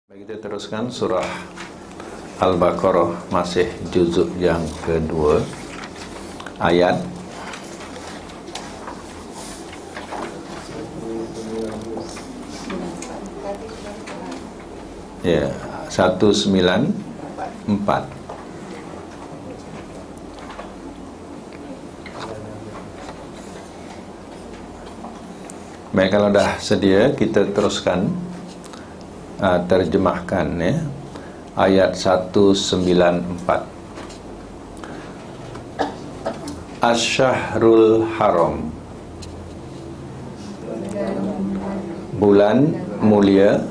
Baik, kita teruskan surah Al-Baqarah, masih juzuk yang kedua, ayat ya 194. Baik, kalau dah sedia kita teruskan terjemahkan ya, ayat 194. Asy-Syahrul Haram, bulan mulia,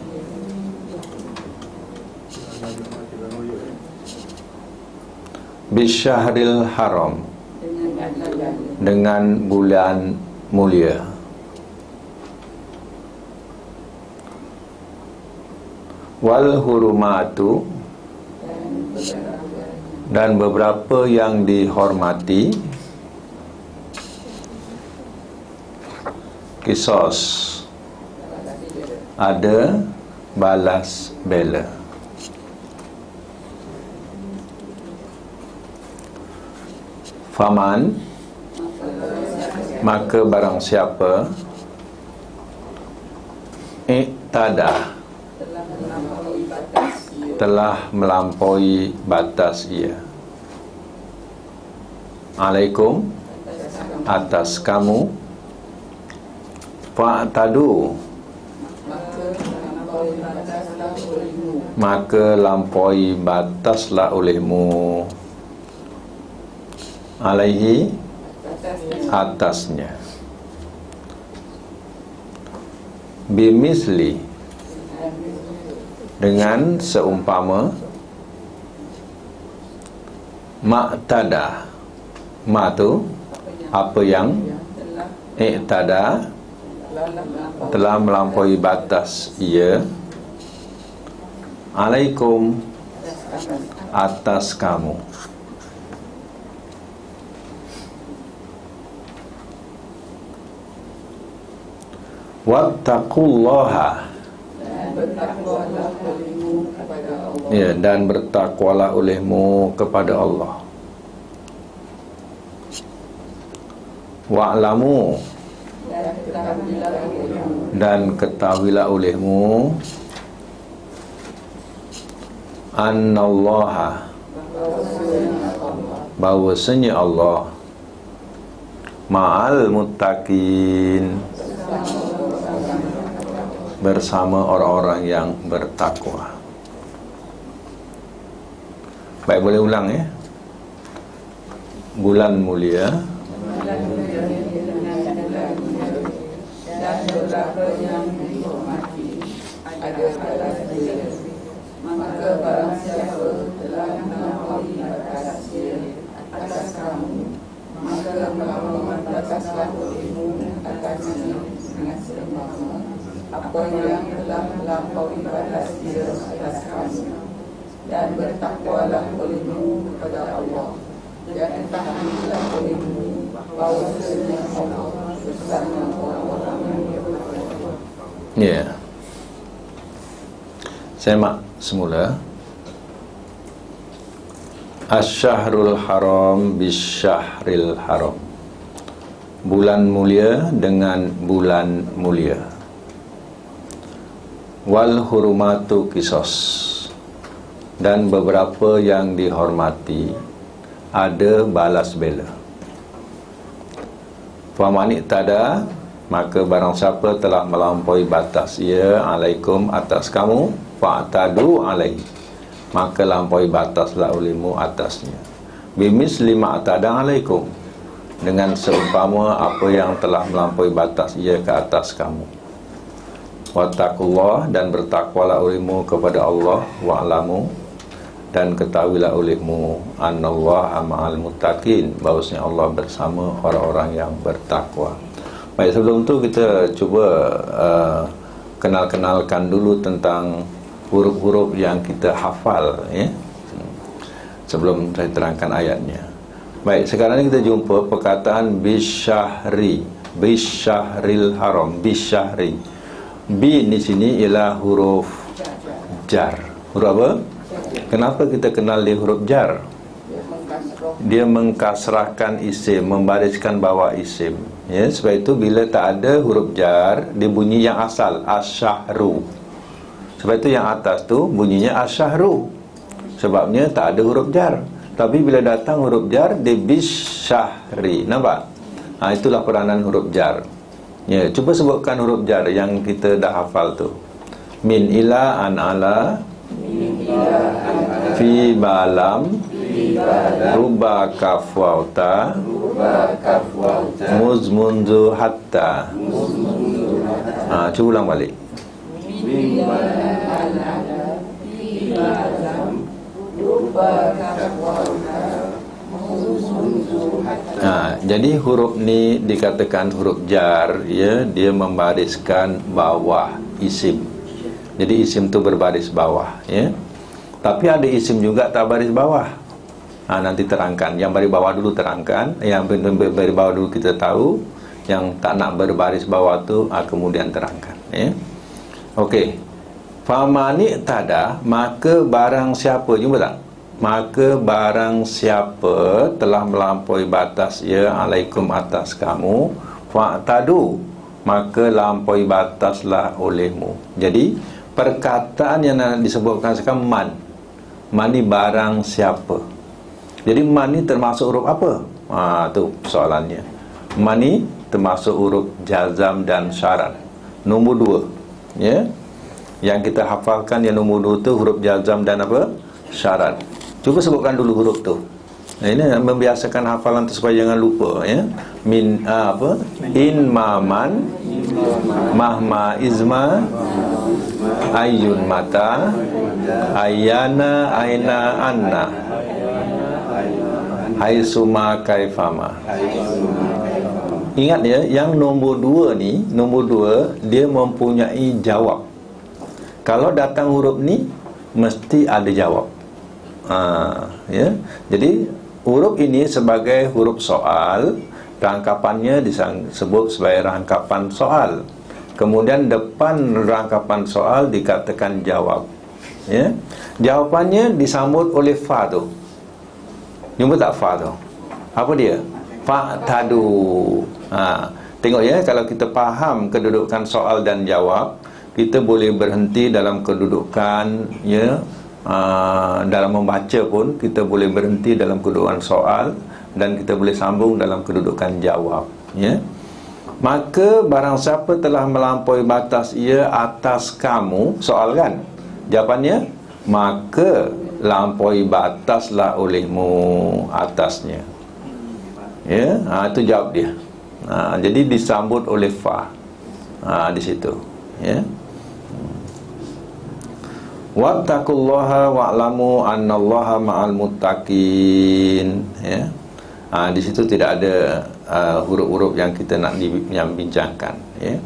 Bisyahril Haram, dengan bulan mulia, wal hurumatu, dan beberapa yang dihormati, kisos, ada balas bela. Faman, maka barang siapa, iktada, telah melampaui batas ia, alaikum, atas kamu, fa'tadu, maka lampaui bataslah olehmu, alaihi, atasnya, bimisli, dengan seumpama, ma'tada, ma tu apa yang, iktada, telah melampaui batas ia, alaikum, atas kamu. Wattaqullaha, ya, dan bertakwalah olehmu kepada Allah. Wa'lamu, dan ketahuilah olehmu, annallaha, bahwasanya Allah, ma'al muttaqin, bersama orang-orang yang bertakwa. Baik, boleh ulang ya. Bulan mulia, dan beberapa yang dihormati, ada balas dia. Maka barang siapa telah melampaui batas dia atas kamu, maka melampaui bataslah olehmu atasnya dengan seumpama apa yang telah melampaui batas dia atas kamu, dan bertakwalah olehmu kepada Allah, dan ketahuilah olehmu bahwasanya Allah bersama orang-orang yang bertakwa. ya. Saya mak semula. Asy-Syahrul Haram bisyahril haram, bulan mulia dengan bulan mulia. Wal hurumatu kisos, dan beberapa yang dihormati, ada balas bela. Faman iktada, maka barang siapa telah melampaui batas ia, alaikum, atas kamu, fa'tadu alaihi, maka lampaui bataslah olehmu atasnya, bimisli ma'tada alaikum, dengan seumpama apa yang telah melampaui batas ia ke atas kamu. Wattaqullah, dan bertakwalah olehmu kepada Allah, wa'lamu, dan ketahuilah olehmu, annallaha ma'al muttaqin, bahwasanya Allah bersama orang-orang yang bertakwa. Baik, sebelum tu kita cuba kenalkan dulu tentang huruf-huruf yang kita hafal ya, sebelum saya terangkan ayatnya. Baik, sekarang ini kita jumpa perkataan bisyahri, bisyahril haram, bisyahri. Bi di sini ialah huruf jar. Huruf apa? Kenapa kita kenal dia huruf jar? Dia mengkasrahkan isim, membariskan bawah isim, ya. Sebab itu bila tak ada huruf jar, dia bunyi yang asal, asyahru. Sebab itu yang atas tu bunyinya asyahru, sebabnya tak ada huruf jar. Tapi bila datang huruf jar, dia bisyahri. Nampak? Itulah peranan huruf jar, ya. Cuba sebutkan huruf jar yang kita dah hafal tu. Min ila an ala, fi balam, ruba kafwauta, muz munzu hatta. Cuba ulang balik. Jadi huruf ni dikatakan huruf jar, ya. Dia membariskan bawah isim. Jadi isim tu berbaris bawah, ya. Tapi ada isim juga tak baris bawah. Nanti terangkan. Yang baris bawah dulu terangkan. Yang baris bawah dulu kita tahu. Yang tak nak berbaris bawah tu kemudian terangkan, ya. Okey. Famani tada, maka barang siapa, jumpa tak? Maka barang siapa telah melampaui batas ia alaikum atas kamu, fa'tadu, maka lampaui bataslah olehmu. Jadi perkataan yang disebutkan sekarang man ni barang siapa. Jadi man ni termasuk huruf apa? Tu soalannya. Man ni termasuk huruf jazam dan syarat. Nombor 2, ya. Yang kita hafalkan yang nombor 2 tu huruf jazam dan apa? Syarat. Cuba sebutkan dulu huruf tu. Ini membiasakan hafalan tu supaya jangan lupa, ya. Min apa? In maman, mahma izma, ayun mata, ayana aina anna, haisuma kaifama. Ingat ya, yang nombor 2 ni, nombor 2 dia mempunyai jawab. Kalau datang huruf ni mesti ada jawab. Ya. Jadi huruf ini sebagai huruf soal, rangkapannya disebut sebagai rangkapan soal. Kemudian depan rangkapan soal dikatakan jawab, ya. Jawapannya disambut oleh fa tu. Jumpa tak fa tu? Apa dia? Fa tadu. Tengok ya, kalau kita faham kedudukan soal dan jawab, kita boleh berhenti dalam kedudukan, ya. Dalam membaca pun kita boleh berhenti dalam kedudukan soal, dan kita boleh sambung dalam kedudukan jawab, ya. Maka barang siapa telah melampaui batas ia atas kamu, soal kan? Jawapannya, maka lampaui bataslah olehmu atasnya, ya. Itu jawab dia. Jadi disambut oleh fa di situ, ya. Wattaqullaha wa'lamu annallaha ma'al muttaqin, ya. Di situ tidak ada huruf-huruf yang kita nak bincangkan, ya.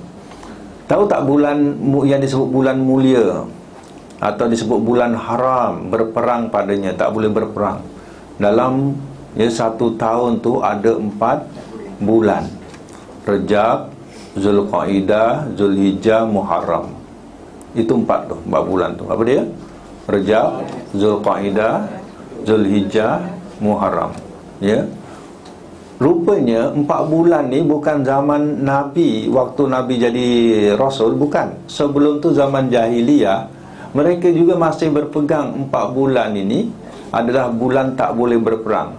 Tahu tak bulan yang disebut bulan mulia atau disebut bulan haram, berperang padanya, tak boleh berperang. Dalam 1 tahun tu ada 4 bulan. Rejab, Zulqaidah, Zulhijjah, Muharram. Itu 4 tu, 4 bulan tu. Apa dia? Rejab, Zulqaidah, Zulhijjah, Muharram, ya. Rupanya 4 bulan ni bukan zaman Nabi, waktu Nabi jadi Rasul, bukan. Sebelum tu zaman jahiliyah, mereka juga masih berpegang 4 bulan ini adalah bulan tak boleh berperang.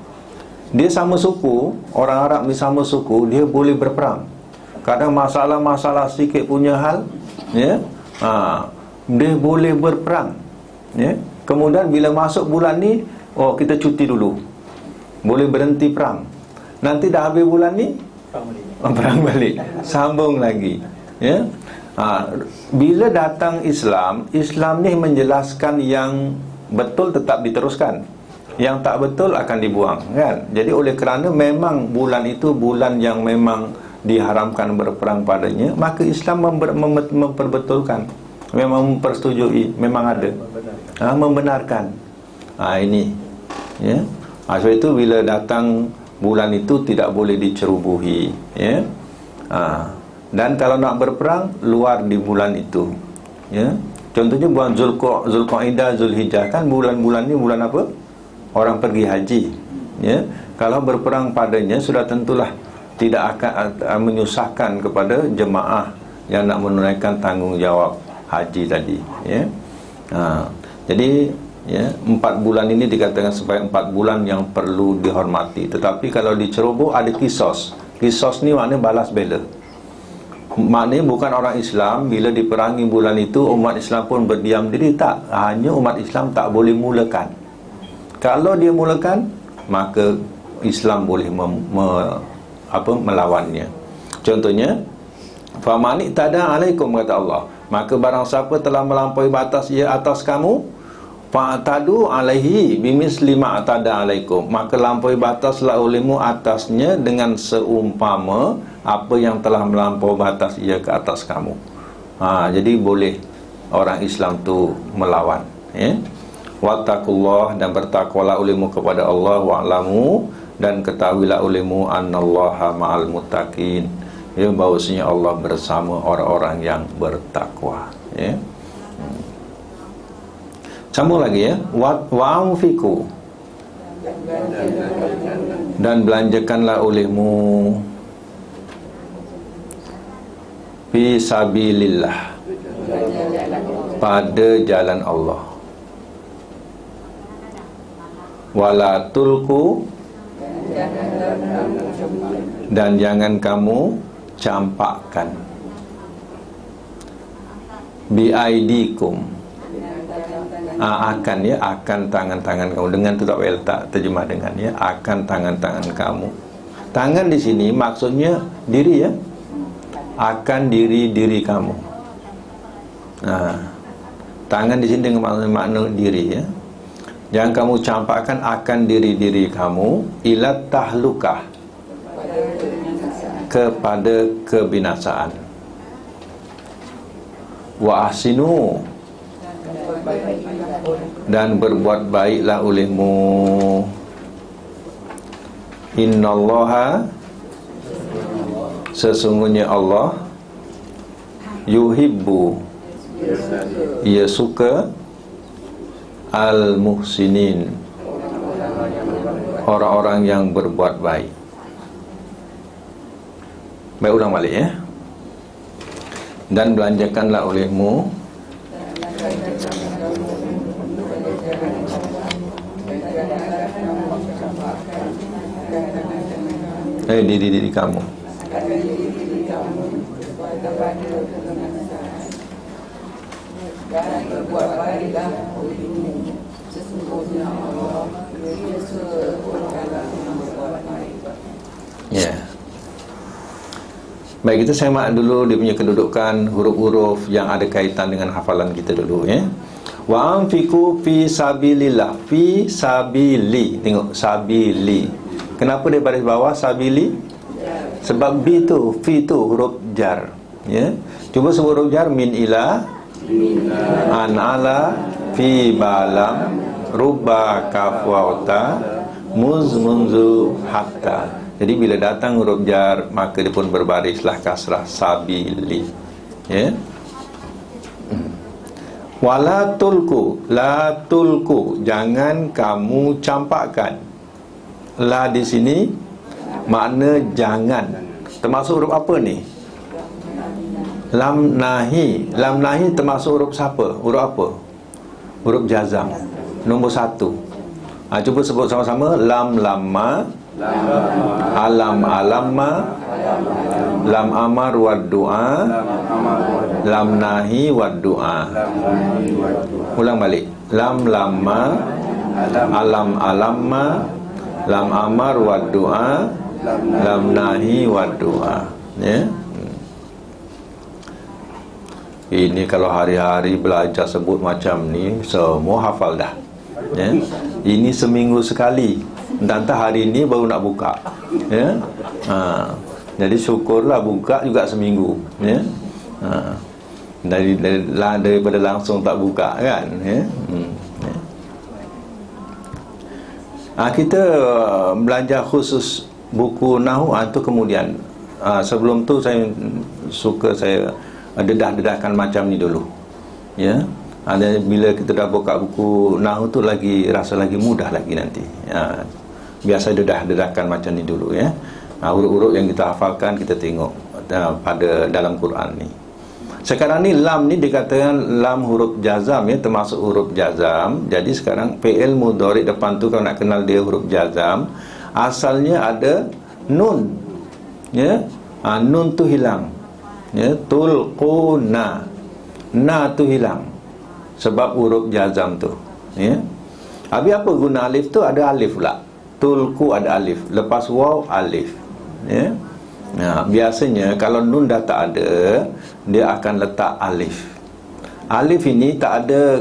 Dia sama suku, orang Arab ni sama suku, dia boleh berperang. Kadang masalah-masalah sikit punya hal, ya, dia boleh berperang, ya. Kemudian bila masuk bulan ni, kita cuti dulu, boleh berhenti perang. Nanti dah habis bulan ni, perang balik, sambung lagi, ya. Bila datang Islam ni menjelaskan yang betul tetap diteruskan, yang tak betul akan dibuang, kan. Jadi oleh kerana memang bulan itu bulan yang memang diharamkan berperang padanya, maka Islam memperbetulkan, memang mempersetujui, memang ada, membenarkan. Ini, ya. Sebab itu bila datang bulan itu tidak boleh dicerobohi, ya. Dan kalau nak berperang, luar di bulan itu, ya. Contohnya bulan Zulqa'dah, Zulhijjah, kan bulan-bulan ni bulan apa? Orang pergi haji, ya. Kalau berperang padanya sudah tentulah tidak akan menyusahkan kepada jemaah yang nak menunaikan tanggungjawab haji tadi, ya. Jadi ya, 4 bulan ini dikatakan sebagai 4 bulan yang perlu dihormati. Tetapi kalau diceroboh ada kisos. Kisos ni maknanya balas bela. Maknanya bukan orang Islam bila diperangi bulan itu umat Islam pun berdiam diri, tak. Hanya umat Islam tak boleh mulakan. Kalau dia mulakan, maka Islam boleh melawannya. Contohnya, famani tada alaikum, kata Allah, maka barang siapa telah melampaui batas ia atas kamu, fa'tadu alaihi bimisli ma'tada alaikum, maka lampaui bataslah olehmu atasnya dengan seumpama apa yang telah melampaui batas ia ke atas kamu. Jadi boleh orang Islam tu melawan, ya. Wattaqullah, dan bertakwalah olehmu kepada Allah, wa'lamu, dan ketahuilah olehmu annallaha ma'al muttaqin, ya, bahawasanya Allah bersama orang-orang yang bertakwa, ya. Sambung lagi, ya. Wa'anfiku, dan belanjakanlah olehmu fi sabilillah, pada jalan Allah. Wala tulku, dan jangan kamu campakkan, biaidikum, akan, ya, akan tangan-tangan kamu. Dengan tu tak boleh letak terjemah dengan, ya, akan tangan-tangan kamu. Tangan di sini maksudnya diri, ya, akan diri kamu. Tangan di sini dengan makna diri, ya. Jangan kamu campakkan akan diri kamu ila tahlukah, kepada kebinasaan. Wa ahsinu, dan berbuat baiklah olehmu. Innallaha, sesungguhnya Allah, yuhibbu, ia suka, al-muhsinin, orang-orang yang berbuat baik. Baik, ulang balik, ya. Dan belanjakanlah olehmu diri kamu. Dan berbuat baiklah olehmu, sesungguhnya Allah biasa orang yang berbuat baik. Ya. Baik, kita semak dulu dia punya kedudukan huruf-huruf yang ada kaitan dengan hafalan kita dulu, ya. Wa anfiqu fi sabilillah, fi sabili. Tengok, sabili. Kenapa dia baris bawah sabili? Sebab bi tu, fi tu huruf jar, ya. Cuba sebut huruf jar, min ila, an ala, fi balam, rubba kaf wauta, muz munzu hatta. Jadi bila datang huruf jar, maka dia pun berbarislah kasrah, sabili, ya. Wala tulku, la tulku, jangan kamu campakkan. La di sini makna jangan. Termasuk huruf apa ni? Lam nahi. Lam nahi termasuk huruf siapa? Huruf apa? Huruf jazam, nombor 1. Cuba sebut sama-sama. Lam lamma, alam alamma, lam amar wad du'a, lam nahi wad du'a. Ulang balik. Lam lamma, alam alamma, lam amar wad du'a, lam nahi wad du'a, ya. Ini kalau hari-hari belajar sebut macam ni, semua hafal dah, ya. Ini seminggu sekali, entah hari ini baru nak buka, ya. Jadi syukurlah buka juga seminggu, ya. Daripada langsung tak buka, kan, ya. Kita belajar khusus buku Nahu itu kemudian. Sebelum tu saya suka saya dedah-dedahkan macam ni dulu, ya. Dan bila kita dah buka buku Nahu tu lagi rasa lagi mudah lagi nanti. Biasa dedah-dedahkan macam ni dulu ya. Huruf-huruf yang kita hafalkan kita tengok pada dalam Quran ni. Sekarang ni lam ni dikatakan lam huruf jazam ya, termasuk huruf jazam. Jadi sekarang fi'il mudhari depan tu kalau nak kenal dia huruf jazam, asalnya ada nun. Ya. Nun tu hilang. Ya, tulquna. Na tu hilang. Sebab huruf jazam tu. Ya. Habis apa guna alif tu? Ada alif pula. Tulku ada alif. Lepas waw alif. Ya. Nah, biasanya kalau nun dah tak ada, dia akan letak alif. Alif ini tak ada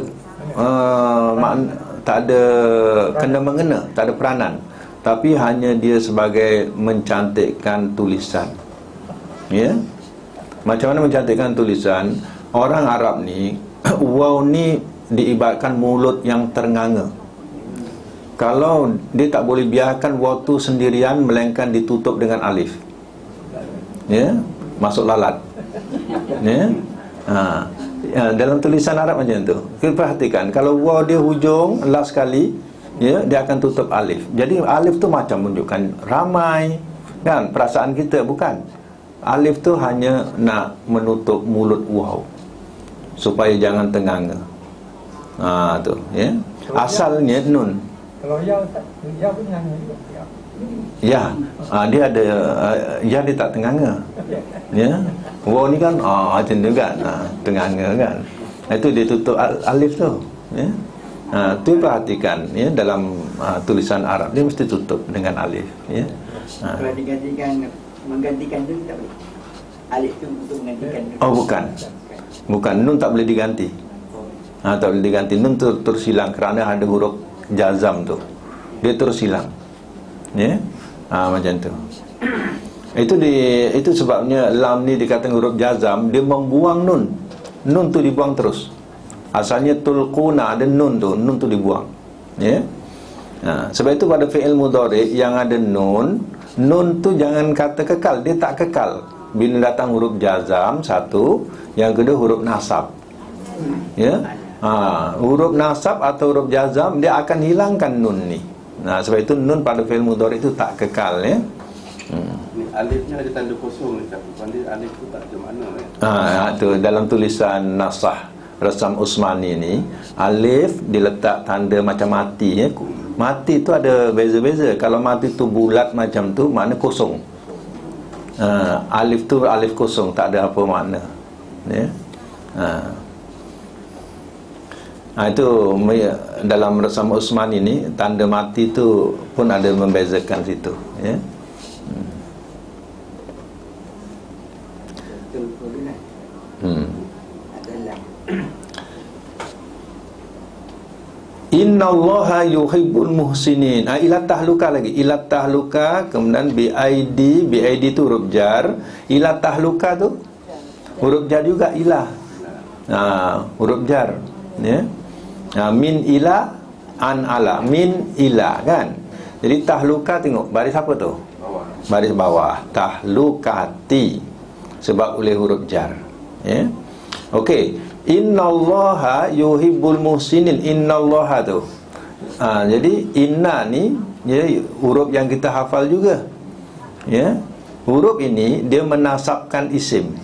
tak ada kena-mengena, tak ada peranan, tapi hanya dia sebagai mencantikkan tulisan. Ya. Macam mana mencantikkan tulisan? Orang Arab ni waw ni diibaratkan mulut yang ternganga. Kalau dia tak boleh biarkan waw tu sendirian, melainkan ditutup dengan alif. Ya, masuk lalat. Ya. Dalam tulisan Arab macam tu. Kita perhatikan, kalau waw dia hujung last sekali, ya, dia akan tutup alif. Jadi alif tu macam menunjukkan ramai, kan? Perasaan kita bukan. Alif tu hanya nak menutup mulut waw supaya jangan tenganga. Tu, ya. Asalnya nun. Kalau ya pun tenganga juga. Ya, dia ada ya, dia tak tenganga. Ya. Waw ni kan macam tu kan, tenganga kan. Itu dia tutup alif tu. Ya. Tu perhatikan ya, dalam tulisan Arab dia mesti tutup dengan alif, ya. Kalau menggantikan tu tak boleh. Alif tu untuk menggantikan. Oh bukan. Bukan, nun tak boleh diganti. Tak boleh diganti. Nun terus hilang kerana ada huruf jazam tu. Dia terus hilang. Ya. Macam tu. Itu sebabnya lam ni dikatakan huruf jazam, dia membuang nun. Nun tu dibuang terus. Asalnya tulquna ada nun tu dibuang. Ya. Sebab itu pada fi'il mudhari yang ada nun tu jangan kata kekal, dia tak kekal. Bila datang huruf jazam satu, yang kedua huruf nasab. Ya. Huruf nasab atau huruf jazam dia akan hilangkan nun ni. Sebab itu nun pada fi'il mudhari itu tak kekal ya. Alifnya ada tanda kosong ni, tapi alif tu tak ada makna ya. Tu dalam tulisan Nasah Rasam Usmani ni, alif diletak tanda macam mati ya. Mati tu ada beza-beza. Kalau mati tu bulat macam tu, makna kosong. Alif tu alif kosong, tak ada apa makna. Ya. Itu dalam Rasam Usmani ni, tanda mati tu pun ada membezakan situ ya. Innallaha yuhibbul muhsinin. Ila tahluka lagi. Ila tahluka, kemudian BID tu huruf jar. Ila tahluka tu huruf jar juga ilah. Huruf jar ya. Min ila an ala, min ila kan. Jadi tahluka, tengok baris apa tu? Baris bawah. Tahlukati, sebab oleh huruf jar ya. Okey. Innallaha yuhibbul muhsinin. Innallaha tu jadi inna ni ya, huruf yang kita hafal juga ya. Huruf ini dia menasabkan isim.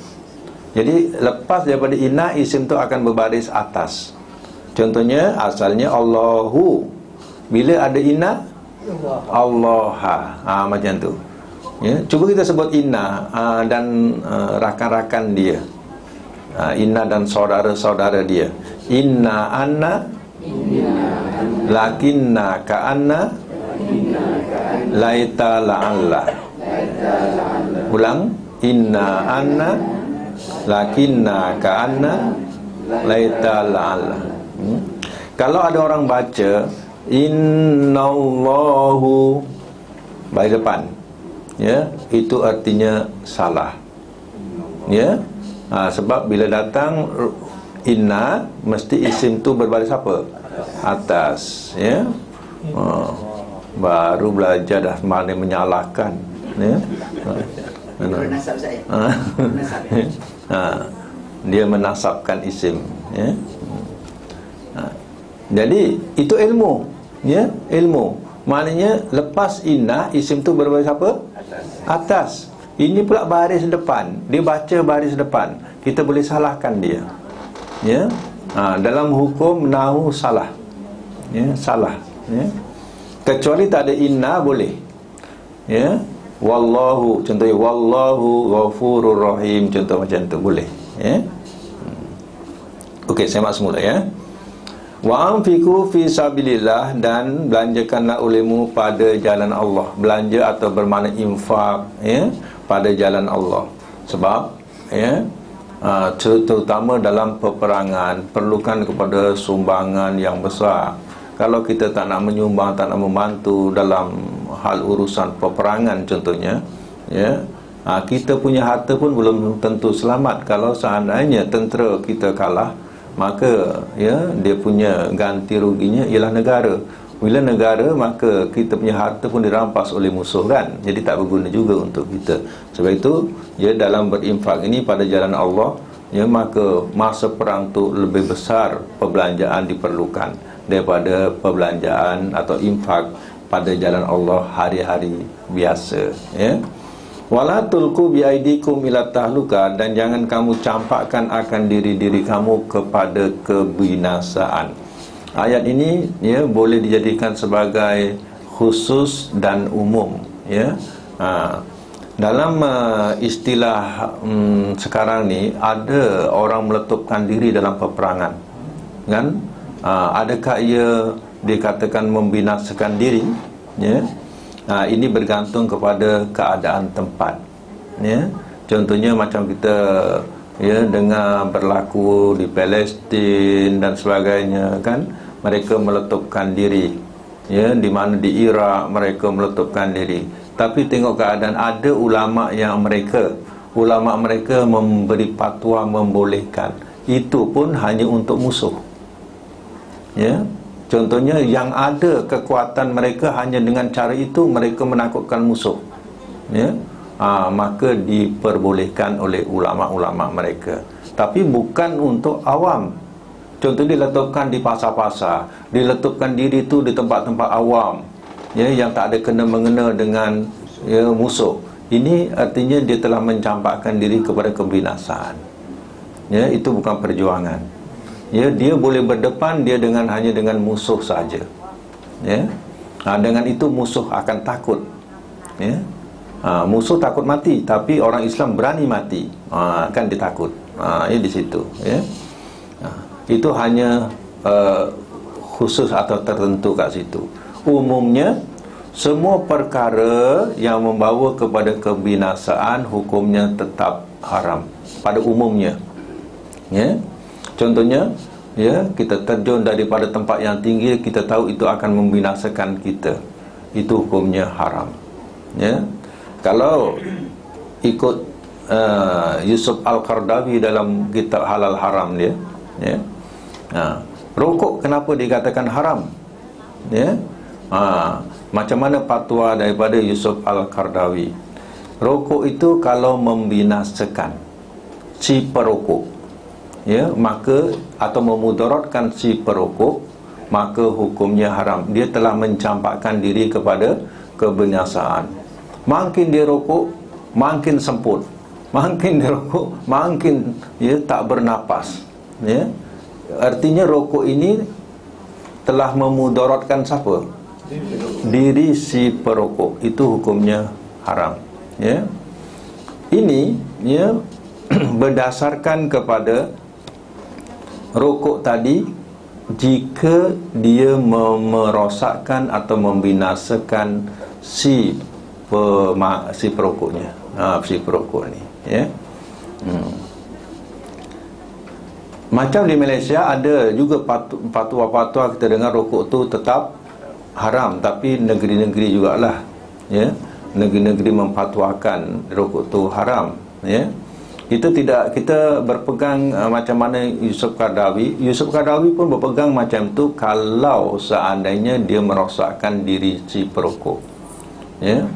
Jadi lepas daripada inna, isim tu akan berbaris atas. Contohnya asalnya Allahu, bila ada inna Allaha, macam tu ya. Cuba kita sebut inna dan rakan-rakan dia. Inna dan saudara-saudara dia. Inna anna, lakinna ka'anna, laita la'alla. Ulang. Inna anna, lakinna ka'anna, laita la'alla. Kalau ada orang baca innallahu baris depan ya, itu artinya salah ya. Sebab bila datang inna, mesti isim tu berbaris apa? Atas ya. Baru belajar dah mana menyalahkan ya. Nasab saya. Dia menasabkan isim ya. Jadi itu ilmu, ya, ilmu. Maknanya lepas inna, isim tu berbaris apa? Atas. Ini pula baris depan. Dia baca baris depan. Kita boleh salahkan dia. Ya. Dalam hukum nahwu salah. Ya, salah, ya. Kecuali tak ada inna boleh. Ya. Wallahu, contohnya wallahu ghafurur rahim, contoh macam tu boleh, ya. Okey, saya mak semula, ya. Wa anfiqu fi sabilillah, dan belanjakanlah olehmu pada jalan Allah. Belanja atau bermakna infak, ya, pada jalan Allah. Sebab, ya, terutama dalam peperangan perlukan kepada sumbangan yang besar. Kalau kita tak nak menyumbang, tak nak membantu dalam hal urusan peperangan contohnya, ya, kita punya harta pun belum tentu selamat. Kalau seandainya tentera kita kalah, maka, ya, dia punya ganti ruginya ialah negara. Bila negara, maka kita punya harta pun dirampas oleh musuh, kan. Jadi tak berguna juga untuk kita. Sebab itu, ya, dalam berinfak ini pada jalan Allah, ya, maka masa perang tu lebih besar perbelanjaan diperlukan daripada perbelanjaan atau infak pada jalan Allah hari-hari biasa, ya. Wala tulqu biaidikum ila tahluka, dan jangan kamu campakkan akan diri-diri kamu kepada kebinasaan. Ayat ini, ya, boleh dijadikan sebagai khusus dan umum, ya. Dalam istilah sekarang ni, ada orang meletupkan diri dalam peperangan, kan? Adakah ia dikatakan membinasakan diri, ya? Ini bergantung kepada keadaan tempat, ya. Contohnya macam kita, ya, dengar berlaku di Palestin dan sebagainya, kan. Mereka meletupkan diri, ya, di mana di Iraq mereka meletupkan diri. Tapi tengok keadaan, ada ulama yang ulama mereka memberi fatwa membolehkan. Itu pun hanya untuk musuh, ya. Contohnya yang ada kekuatan mereka, hanya dengan cara itu mereka menakutkan musuh, ya. Maka diperbolehkan oleh ulama-ulama mereka. Tapi bukan untuk awam. Contoh diletupkan di pasar-pasar, diletupkan diri itu di tempat-tempat awam, ya, yang tak ada kena-mengena dengan, ya, musuh. Ini artinya dia telah mencampakkan diri kepada kebinasaan, ya. Itu bukan perjuangan, ya. Dia boleh berdepan dia hanya dengan musuh saja, ya. Dengan itu musuh akan takut, ya. Musuh takut mati, tapi orang Islam berani mati, kan dia takut. Ini di situ, ya. Itu hanya khusus atau tertentu kat situ. Umumnya semua perkara yang membawa kepada kebinasaan hukumnya tetap haram pada umumnya, ya. Contohnya, ya, kita terjun daripada tempat yang tinggi, kita tahu itu akan membinasakan kita, itu hukumnya haram, ya. Kalau ikut Yusuf Al-Qaradawi dalam kitab Halal Haram dia, ya, rokok kenapa dikatakan haram, ya. Macam mana fatwa daripada Yusuf Al-Qaradawi? Rokok itu kalau membinasakan si perokok, ya, maka atau memudaratkan si perokok, maka hukumnya haram. Dia telah mencampakkan diri kepada kebinasaan. Makin dia rokok, makin semput. Makin dia rokok, makin, ya, tak bernapas, ya. Artinya rokok ini telah memudaratkan siapa? Diri si perokok. Itu hukumnya haram, ya. Ini, ya, berdasarkan kepada rokok tadi, jika dia merosakkan atau membinasakan si perokoknya, si perokok ni, ya. Macam di Malaysia ada juga fatwa-fatwa kita dengar rokok tu tetap haram, tapi negeri-negeri jugalah, ya, negeri-negeri memfatwakan rokok tu haram, ya. Itu tidak, kita berpegang macam mana Yusuf Qaradawi. Yusuf Qaradawi pun berpegang macam tu kalau seandainya dia merosakkan diri si perokok, ya.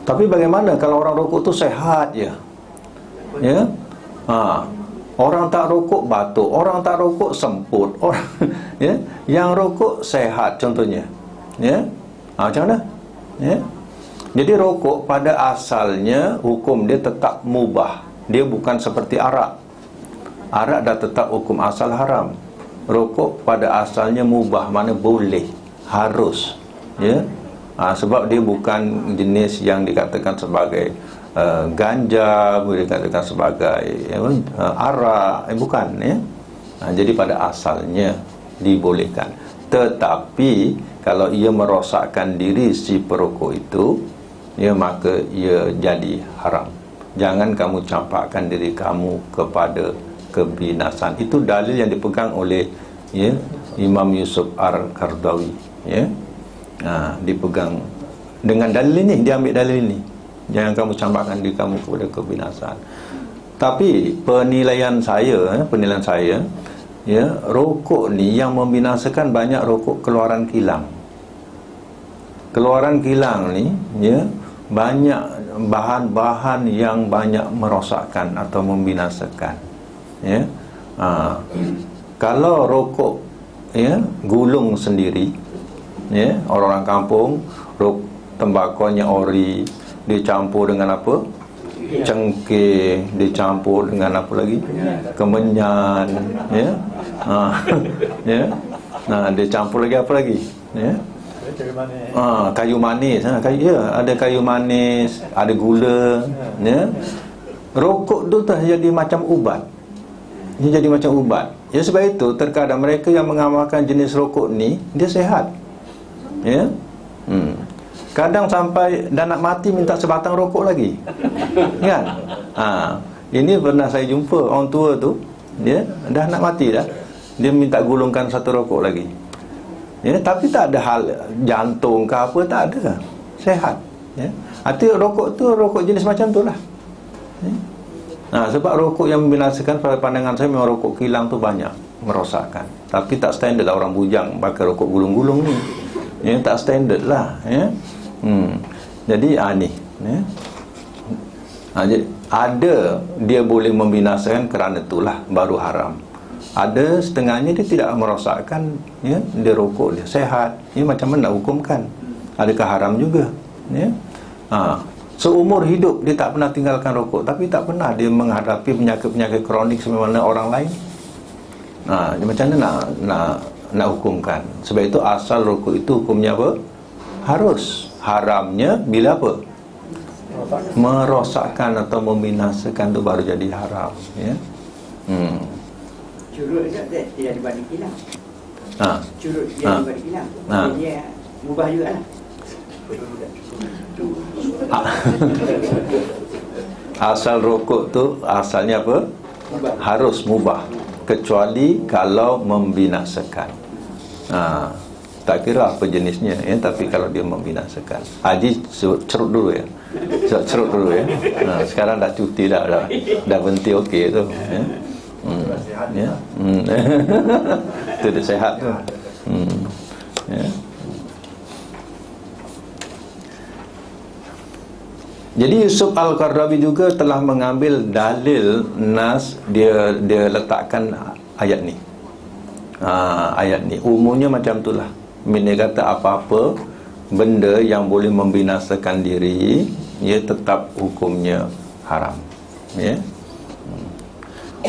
Tapi bagaimana kalau orang rokok tu sehat je, ya. Orang tak rokok batuk, orang tak rokok semput, orang ya, yang rokok sehat contohnya. Ya. Macam mana? Ya. Jadi rokok pada asalnya hukum dia tetap mubah. Dia bukan seperti arak. Arak dah tetap hukum asal haram. Rokok pada asalnya mubah, mana boleh, harus. Ya. Sebab dia bukan jenis yang dikatakan sebagai ganja, boleh dikatakan sebagai arak, bukan ya. Jadi pada asalnya dibolehkan. Tetapi kalau ia merosakkan diri si perokok itu, ya, maka ia jadi haram. Jangan kamu campakkan diri kamu kepada kebinasan. Itu dalil yang dipegang oleh ya, Imam Yusuf Al-Qaradawi ya. Dipegang dengan dalil ini, dia ambil dalil ini. Jangan kamu campakkan diri kamu kepada kebinasan. Tapi penilaian saya, ya, rokok ni yang membinasakan banyak rokok keluaran kilang. Keluaran kilang ni, ya, banyak bahan-bahan yang banyak merosakkan atau membinasakan. Ya. Kalau rokok, ya, gulung sendiri, ya, orang-orang kampung, tembakonya ori, dicampur dengan apa? Cengkeh, dicampur dengan apa lagi? Kemenyan, ya. Ya. Dicampur lagi apa lagi? Ya. Kayu manis, ya, ada kayu manis, ada gula, ya. Rokok tu dah jadi macam ubat. Dia jadi macam ubat. Ya, sebab itu terkadang mereka yang mengamalkan jenis rokok ni dia sehat. Ya. Kadang sampai dah nak mati minta sebatang rokok lagi. Kan? Ini pernah saya jumpa orang tua tu, dia dah nak mati dah. Dia minta gulungkan satu rokok lagi. Ya, tapi tak ada hal jantung ke apa, tak ada. Sehat. Ya. Artinya rokok tu rokok jenis macam tu lah. Ya. Sebab rokok yang membinasakan pada pandangan saya memang rokok kilang tu banyak merosakkan. Tapi tak standard lah orang bujang pakai rokok gulung-gulung ni. Ya, tak standard lah. Ya. Jadi ni ya. Jadi ada dia boleh membinasakan kerana itulah baru haram. Ada setengahnya dia tidak merosakkan, ya, dia rokok, dia sehat. Ini macam mana nak hukumkan? Adakah haram juga? Ya. Seumur hidup dia tak pernah tinggalkan rokok, tapi tak pernah dia menghadapi penyakit-penyakit kronik sebagaimana orang lain. Macam mana nak hukumkan? Sebab itu asal rokok itu hukumnya apa? Harus. Haramnya bila apa? Merosakkan atau membinasakan tu baru jadi haram. Ya. Curut juga tidak dibanding kilang. Curut tidak dibanding kilang. Dia mubah juga lah. Asal rokok tu asalnya apa? Mubah. Harus mubah, kecuali kalau membinasakan. Tak kira apa jenisnya, ya, tapi kalau dia membinasakan. Haji cerut dulu ya. Cerut dulu ya. Sekarang dah cuti dah berhenti okey tu. Ya. Ya. Itu dia sehat tu. Ya. Jadi Yusuf Al-Qaradawi juga telah mengambil dalil nas, dia letakkan ayat ni. Ayat ni umumnya macam itulah. Dia kata apa-apa benda yang boleh membinasakan diri, ia tetap hukumnya haram. Ya.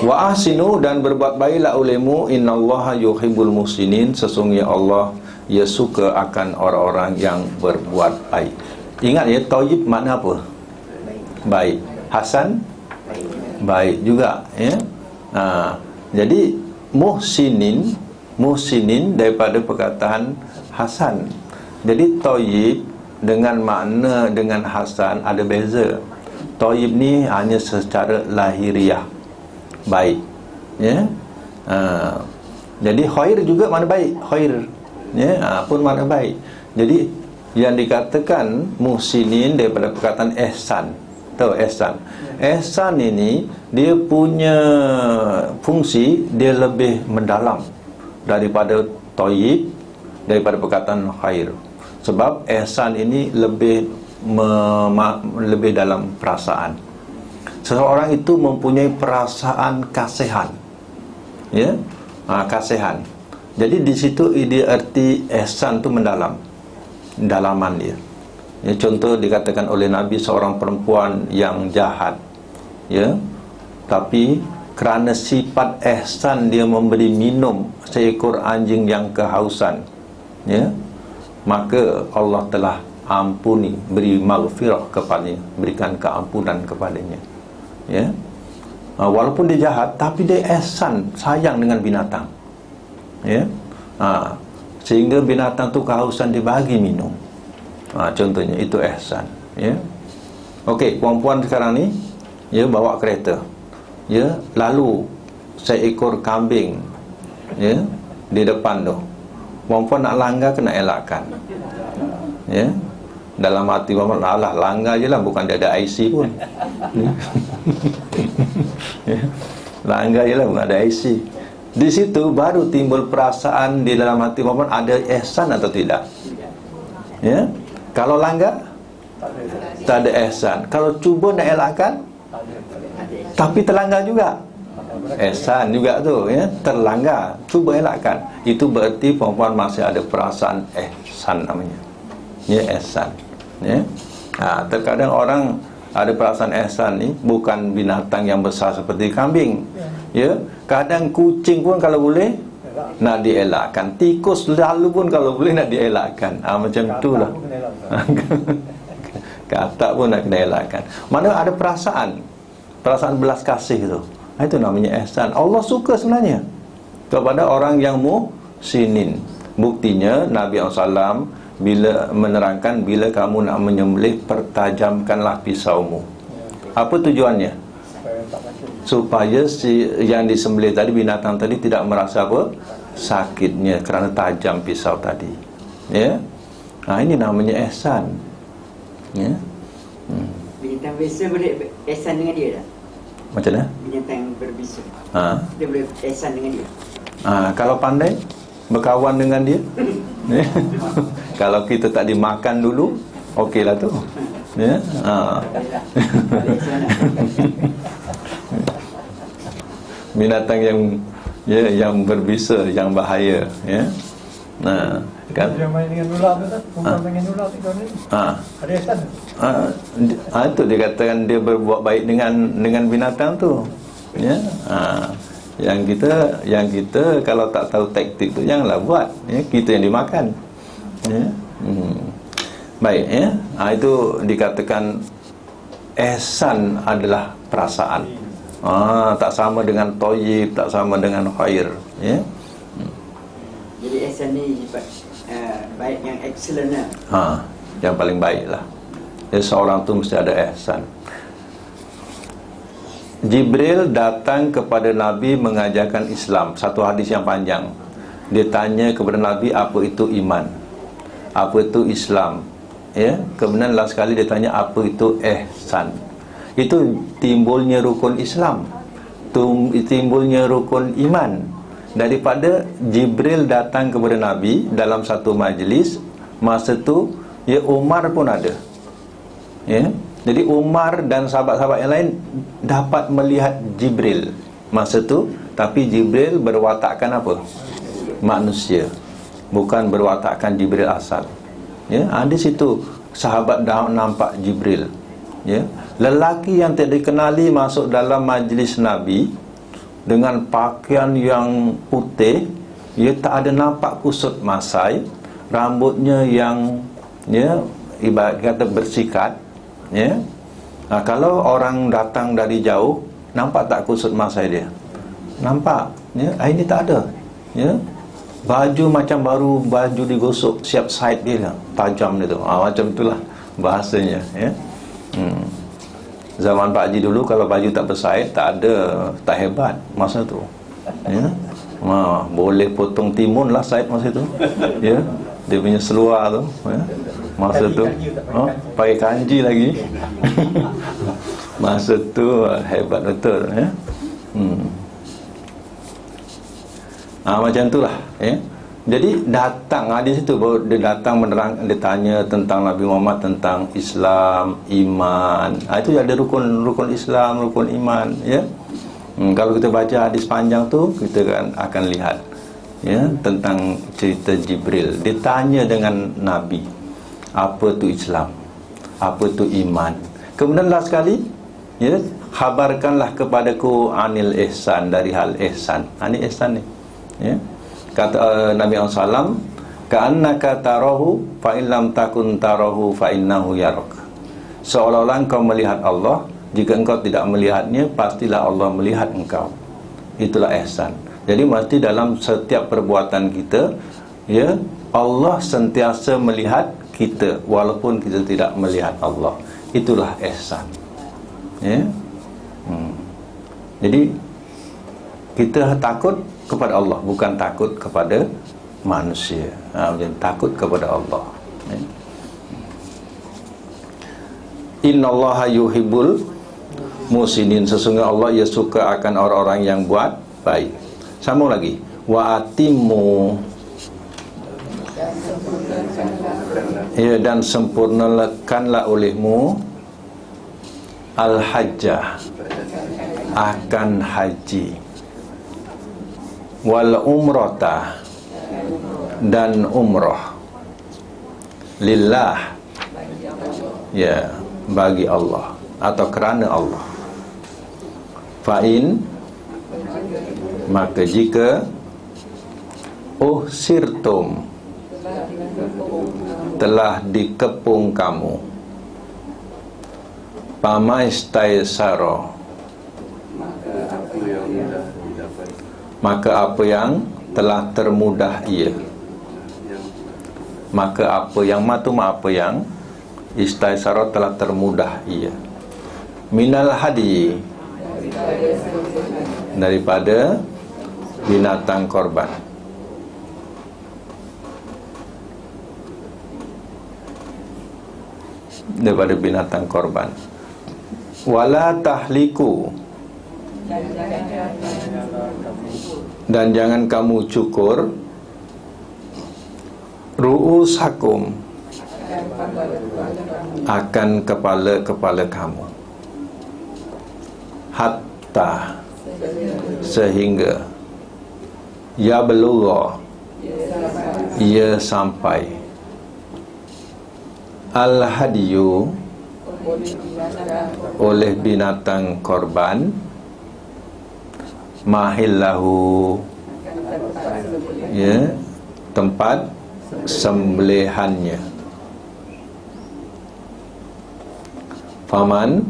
Wa ahsinu, dan berbuat baiklah olehmu, innallaha yuhibbul muhsinin, sesungguhnya Allah ia suka akan orang-orang yang berbuat baik. Ingat ya, thayyib makna apa? Baik. Hasan baik juga, ya. Jadi muhsinin daripada perkataan hasan. Jadi thayyib dengan makna dengan hasan ada beza. Thayyib ni hanya secara lahiriah, baik, ya. Jadi khair juga mana baik, khair, ya, pun mana baik. Jadi yang dikatakan muhsinin daripada perkataan ihsan. Tahu ihsan? Ihsan ini dia punya fungsi dia lebih mendalam daripada thayyib, daripada perkataan khair. Sebab ihsan ini lebih dalam perasaan. Seseorang itu mempunyai perasaan kasihan, ya, kasihan. Jadi di situ ide arti ihsan tu mendalam, dalaman dia. Ya, contoh dikatakan oleh Nabi seorang perempuan yang jahat, ya, tapi kerana sifat ihsan dia memberi minum seekor anjing yang kehausan, ya, maka Allah telah ampuni, beri maghfirah kepadanya, berikan keampunan kepadanya, ya. Walaupun dia jahat, tapi dia ihsan, sayang dengan binatang, ya. Sehingga binatang tu kehausan dia bagi minum. Contohnya itu ihsan, ya. Okey, puan-puan sekarang ni, ya, bawa kereta, ya, lalu seekor kambing, ya, di depan tu. Puan-puan nak langgar kena elakkan, ya. Dalam hati puan-puan, alah langgar je lah, bukan dia ada IC pun. Ya. Langgar je lah, bukan ada IC. Di situ baru timbul perasaan di dalam hati puan-puan, ada ihsan atau tidak, ya. Kalau langgar, tak ada ihsan. Kalau cuba nak elakkan, tapi terlanggar juga, ihsan juga tu, ya, terlanggar, cuba elakkan. Itu berarti perempuan masih ada perasaan ihsan namanya, ya, ihsan, ya. Terkadang orang ada perasaan ihsan ni bukan binatang yang besar seperti kambing, ya. Kadang kucing pun kalau boleh nak dielakkan, tikus lalu pun kalau boleh nak dielakkan. Macam itulah. Katak pun nak kena elakkan. Mana ada perasaan belas kasih tu. Itu namanya ihsan. Allah suka sebenarnya kepada orang yang muhsinin. Buktinya Nabi SAW bila menerangkan, bila kamu nak menyembelih, pertajamkanlah pisaumu. Apa tujuannya? Supaya si yang disembelih tadi, binatang tadi, tidak merasa apa? Sakitnya kerana tajam pisau tadi, ya. Ini namanya ihsan, ya. Binatang biasa boleh ihsan dengan dia tak? Macam mana? Binatang berbisa, dia boleh ihsan dengan dia. Kalau pandai berkawan dengan dia, ya. Kalau kita tak dimakan dulu, okeylah tu, ya. Binatang yang, ya, yang berbisa, yang bahaya, ya. Kan? Dia main dengan ular tu tak? Perempuan main dengan ular tu ni. Ada ihsan. Itu dikatakan dia berbuat baik dengan binatang tu, ya. Yang kita kalau tak tahu taktik tu janganlah buat, ya. Kita yang dimakan, ya. Baik, ya. Itu dikatakan ihsan adalah perasaan. Tak sama dengan thayyib, tak sama dengan khair, ya. Jadi ihsan ni baik yang excellent lah. Yang paling baik lah. Jadi seorang tu mesti ada ihsan. Jibril datang kepada Nabi mengajarkan Islam. Satu hadis yang panjang. Dia tanya kepada Nabi apa itu iman, apa itu Islam, ya. Kemudian last kali dia tanya apa itu ihsan. Itu timbulnya rukun Islam, timbulnya rukun iman daripada Jibril datang kepada Nabi dalam satu majlis. Masa tu, ya, Umar pun ada, ya. Jadi Umar dan sahabat-sahabat yang lain dapat melihat Jibril masa tu. Tapi Jibril berwatakkan apa? Manusia, bukan berwatakkan Jibril asal, ya. Di situ sahabat dah nampak Jibril, ya. Lelaki yang tidak dikenali masuk dalam majlis Nabi dengan pakaian yang putih, ia tak ada nampak kusut masai, rambutnya yang, ya, ibarat kata bersikat, ya. Kalau orang datang dari jauh, nampak tak kusut masai dia? Nampak, ya. Ini tak ada, ya. Baju macam baru baju digosok, siap side dia, tajam dia tu. Macam itulah bahasanya, ya. Zaman Pak Haji dulu kalau baju tak bersait, tak hebat masa tu, ya. Boleh potong timun lah sait masa tu, ya. Dia punya seluar tu, ya. Masa tu pakai kanji lagi. Masa tu hebat betul, ya. Macam itulah, ya. Jadi datang di situ baru dia datang menerang, dia tanya tentang Nabi Muhammad, tentang Islam, iman. Itu ada rukun Islam, rukun iman, ya. Kalau kita baca hadis panjang tu, kita akan lihat, ya, tentang cerita Jibril. Ditanya dengan Nabi, apa tu Islam, apa tu iman. Kemudian last sekali, ya, khabarkanlah kepadaku anil ihsan, dari hal ihsan. Ini ihsan ni, ya. Kata Nabi SAW, ka'annaka tarahu fa in lam takun tarahu fa innahu yarak. Seolah-olah engkau melihat Allah, jika engkau tidak melihatnya, pastilah Allah melihat engkau. Itulah ihsan. Jadi mesti dalam setiap perbuatan kita, ya, Allah sentiasa melihat kita walaupun kita tidak melihat Allah. Itulah ihsan, ya. Jadi kita takut kepada Allah, bukan takut kepada manusia. Takut kepada Allah, ya. Innallaha yuhibbul muhsinin. Sesungguhnya Allah, ia suka akan orang-orang yang buat baik. Sambung lagi, wa atimmu, ya, dan sempurnakanlah olehmu al-hajjah, akan haji, wal umrata, dan umrah, lillah, ya, bagi Allah atau kerana Allah. Fa'in, maka jika uhsirtum, telah dikepung kamu, pamaistaisaro, maka apa yang telah termudah ia. Maka apa yang apa yang istaisaro telah termudah ia. Minal hadi, daripada binatang korban. Daripada binatang korban. Wala tahliku, dan jangan kamu cukur ru'usakum, akan kepala-kepala kamu, hatta, sehingga, ya belugha, ia sampai, al-hadiyu, oleh binatang korban, mahillahu, ya, tempat sembelihannya. Faman,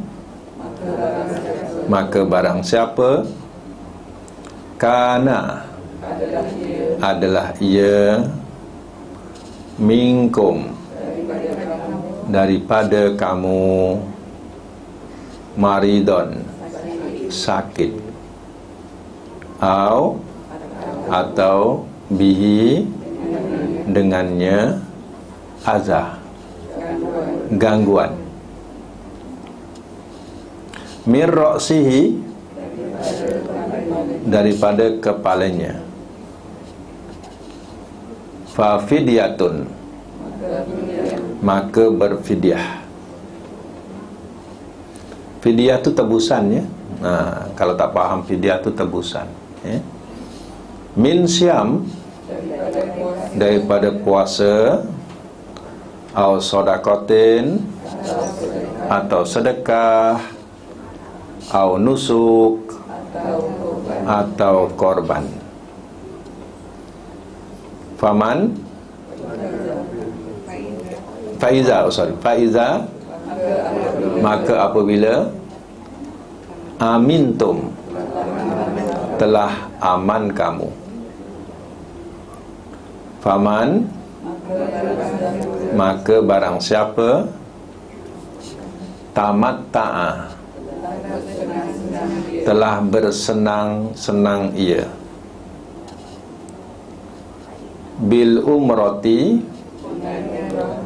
maka barang siapa, kana, adalah ia, minkum, daripada kamu, maridon, sakit, atau bihi, dengannya, azah, gangguan, mir ra'sihi, daripada kepalanya, fa fidyatun, maka berfidyah. Fidyah tu tebusan, ya. Kalau tak faham fidyah tu tebusan, ya. Min syam, daripada puasa, au sodakotin, atau sedekah, au nusuk, atau korban. Faman, Faiza, maka apabila amintum, telah aman kamu. Faman, maka barang siapa, tamatta'a, telah bersenang-senang ia, bil umrati,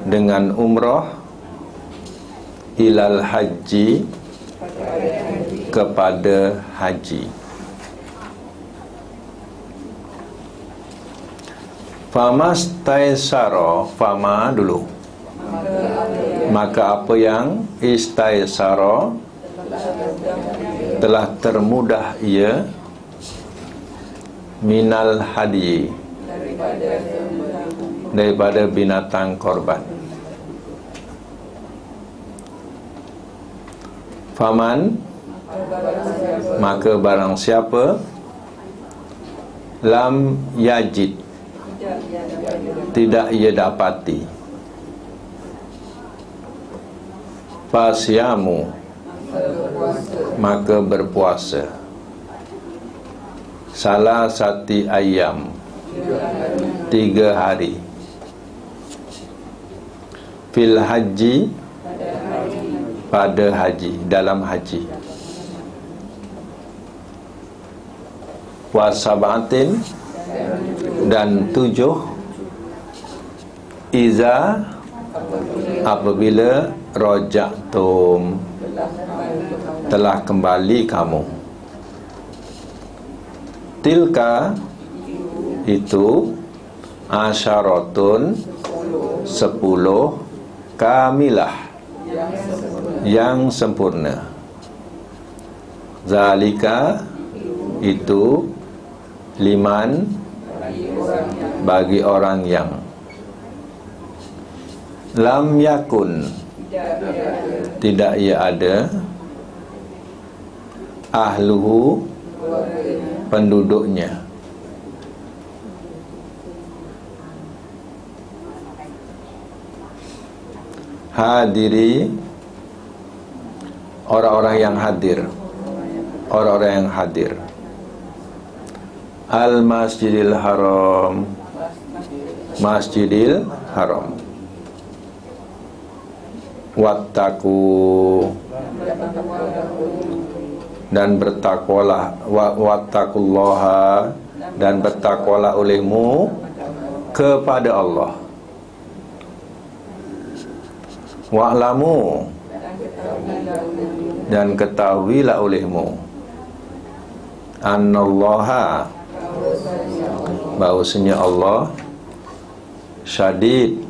dengan umrah, ilal haji, kepada haji. Famastaisara, fama dulu. Maka apa yang istaisara telah termudah ia minal hadi, daripada binatang korban. Faman, maka barang siapa lam yajid, tidak ia dapati, fasyamu, maka berpuasa, salah sati ayam, 3 hari, fil haji, pada haji, dalam haji, wasab'atin, dan 7 iza, apabila rojaktum, telah kembali kamu. Tilka, itu asyaratun, 10 kamilah, yang sempurna. Zalika, itu liman, bagi orang yang lam yakun, tidak ia ada, ahluhu, penduduknya, hadiri, orang-orang yang hadir, orang-orang yang hadir, al masjidil haram, masjidil haram, wattaku, dan bertakwalah, wattaqullaha, dan bertakwalah olehmu kepada Allah, wa'lamu, dan ketahuilah olehmu, annallaha, bahwasanya Allah syadid,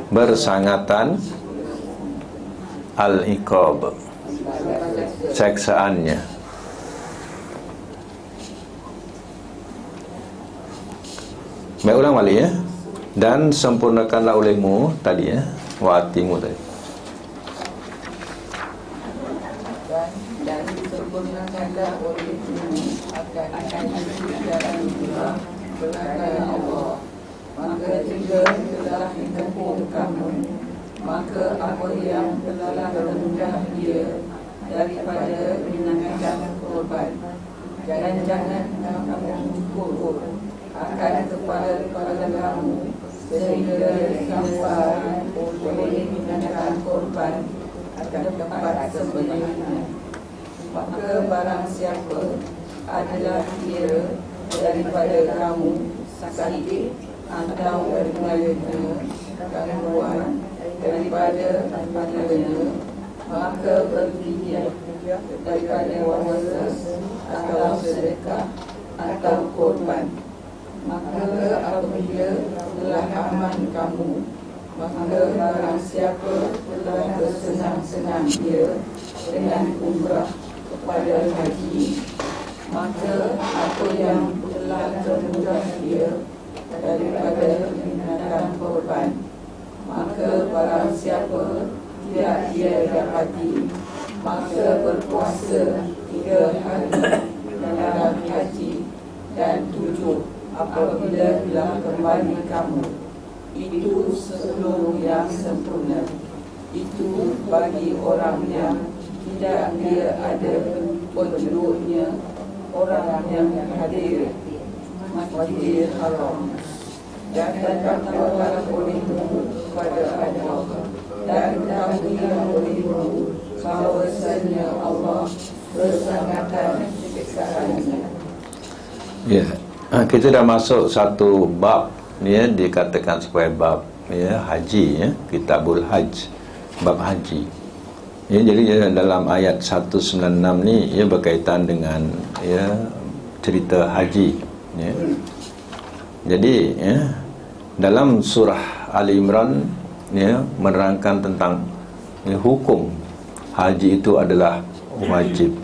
bersangatan, al-iqab, seksaannya. Baik, ulang balik ya. Dan sempurnakanlah olehmu tadi ya, wa'atimu tadi. Dan disempurnakanlah olehmu akan jalan belakang Allah. Maka jika telah ditempuh kamu, maka apa yang telah termudah dia daripada binatang korban, dan jangan kamu pukul akan kepala kamu sehingga sampai oleh binatang korban akan tempat sembelihnya. Maka barang siapa adalah dia daripada kamu sakit atau daripada gangguan daripada padanya, maka berfidyah daripada puasa atau sedekah atau korban. Maka apabila telah aman kamu, maka barang siapa telah bersenang-senang dia dengan umrah kepada haji, maka apa yang telah termudah dia daripada binatang korban, maka barang siapa tidak dia dapati, maka berpuasa 3 hari dalam haji, dan 7 apabila telah kembali kamu. Itu 10 yang sempurna. Itu bagi orang yang tidak dia ada penduduknya, orang yang hadir Masjidil Haram. Dan bertakwalah olehmu kepada Allah, dan ketahuilah olehmu bahawasanya Allah bersangatan siksaannya. Ya, kita dah masuk satu bab ni ya, dikatakan sebagai bab ya haji ya, Kitabul Hajj, bab haji. Ya, jadi ya, dalam ayat 196 ni ia berkaitan dengan ya cerita haji ya. Jadi dalam surah Ali Imran menerangkan tentang hukum haji itu adalah wajib.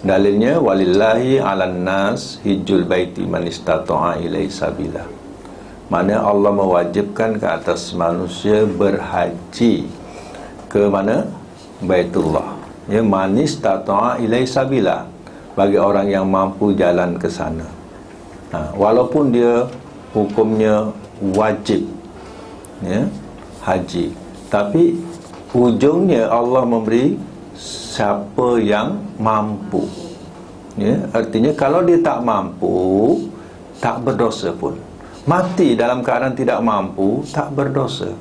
Dalilnya walillahi 'alan nas hijjul baiti man istata'a ilaihi sabila. Maknanya Allah mewajibkan ke atas manusia berhaji ke mana? Baitullah. Man istata'a ilaihi sabila, bagi orang yang mampu jalan ke sana. Walaupun dia hukumnya wajib haji, tapi ujungnya Allah memberi siapa yang mampu. Artinya kalau dia tak mampu, tak berdosa pun. Mati dalam keadaan tidak mampu, tak berdosa.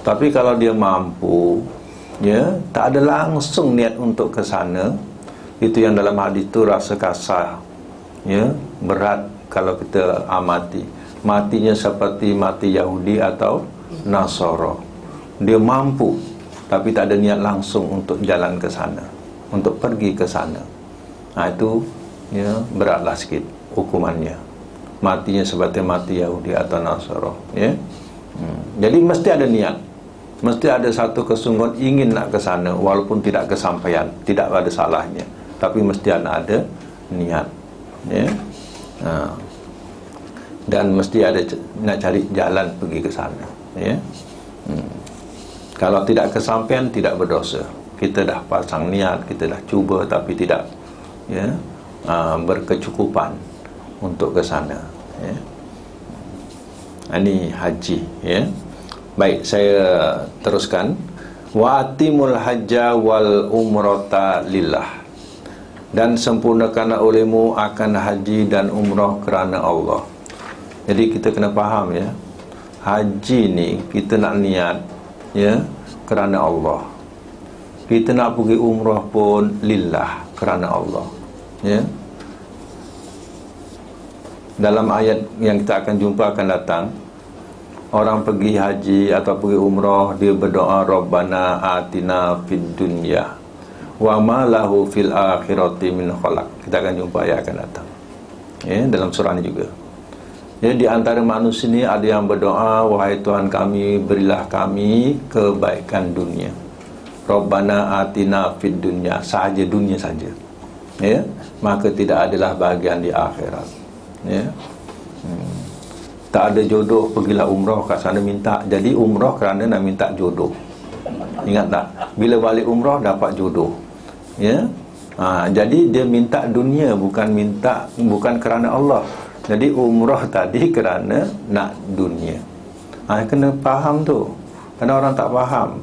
Tapi kalau dia mampu, tak ada langsung niat untuk ke sana, itu yang dalam hadis itu rasa kasar, berat kalau kita amati. Matinya seperti mati Yahudi atau Nasara. Dia mampu, tapi tak ada niat langsung untuk jalan ke sana, untuk pergi ke sana. Itu beratlah sikit hukumannya. Matinya seperti mati Yahudi atau Nasara. Jadi mesti ada niat, mesti ada satu kesungguhan ingin nak ke sana, walaupun tidak kesampaian, tidak ada salahnya, tapi mesti ada niat. Dan mesti ada nak cari jalan pergi ke sana. Kalau tidak kesampaian, tidak berdosa. Kita dah pasang niat, kita dah cuba, tapi tidak berkecukupan untuk ke sana. Ini haji. Baik, saya teruskan. Wa atimul hajja wal umrata lillah, dan sempurnakanlah olehmu akan haji dan umrah kerana Allah. Jadi kita kena faham, haji ni kita nak niat kerana Allah. Kita nak pergi umrah pun lillah, kerana Allah. Dalam ayat yang kita akan jumpa akan datang, orang pergi haji atau pergi umrah, dia berdoa Rabbana atina fid dunya wa ma lahu fil akhirati min khalaq. Kita akan jumpa ayat akan datang dalam surah ini juga. Jadi di antara manusia ini ada yang berdoa, wahai Tuhan kami, berilah kami kebaikan dunia. Rabbana atina fid dunya, sahaja dunia saja. Maka tidak adalah bahagian di akhirat. Tak ada jodoh, pergilah umrah kat sana minta. Jadi umrah kerana nak minta jodoh. Ingat tak? Bila balik umrah dapat jodoh. Jadi dia minta dunia, bukan kerana Allah. Jadi umrah tadi kerana nak dunia. Kena faham tu. Kerana orang tak faham.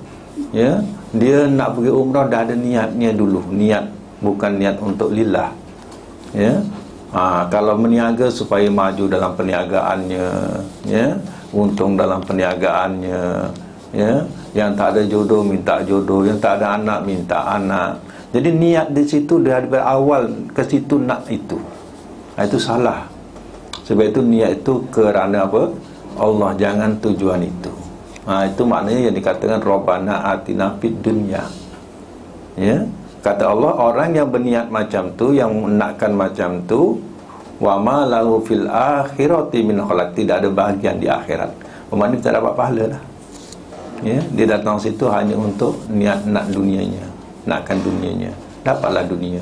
Dia nak pergi umrah dah ada niatnya dulu. Niat, bukan niat untuk lillah. Kalau meniaga supaya maju dalam perniagaannya, untung dalam perniagaannya, yang tak ada jodoh minta jodoh, yang tak ada anak minta anak. Jadi niat di situ dari awal ke situ nak itu. Itu salah. Sebab itu niat itu kerana apa? Allah, jangan tujuan itu. Itu maknanya yang dikatakan Rabbana atina fid dunya. Kata Allah, orang yang berniat macam tu, yang nakkan macam tu, wa ma lahu fil akhirati min khalaq, tidak ada bahagian di akhirat. Bermakna tak dapat pahala lah. Dia datang situ hanya untuk niat nak dunianya, nakkan dunianya. Dapatlah dunia,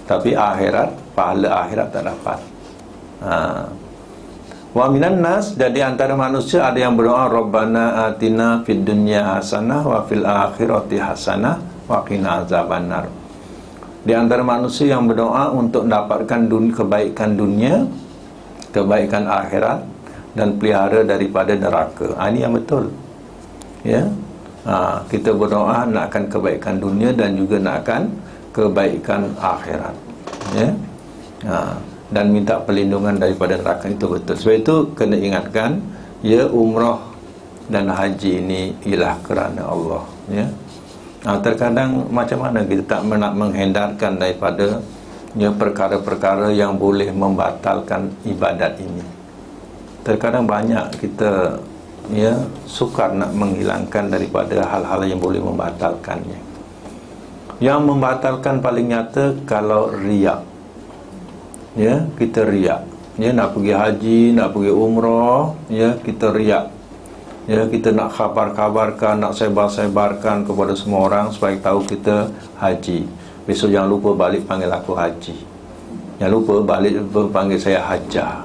tapi akhirat, pahala akhirat tak dapat. Wa minan nas, jadi antara manusia ada yang berdoa Rabbana atina fid dunya hasanah wa fil akhirati hasanah wa qina azabannar. Di antara manusia yang berdoa untuk mendapatkan kebaikan dunia, kebaikan akhirat, dan pelihara daripada neraka. Ini yang betul. Kita berdoa nakkan kebaikan dunia dan juga nakkan kebaikan akhirat. Dan minta perlindungan daripada neraka, itu betul. Sebab itu kena ingatkan, umrah dan haji ini ialah kerana Allah. Terkadang macam mana kita tak nak menghindarkan daripada perkara-perkara yang boleh membatalkan ibadat ini. Terkadang banyak kita sukar nak menghilangkan daripada hal-hal yang boleh membatalkannya. Yang membatalkan paling nyata kalau riak. Kita riak. ya, nak pergi haji, nak pergi umrah, ya, kita riak. Ya, kita nak khabar-khabarkan, nak sebar-sebarkan kepada semua orang supaya tahu kita haji. Besok jangan lupa balik panggil aku haji. Jangan lupa balik panggil saya hajjah.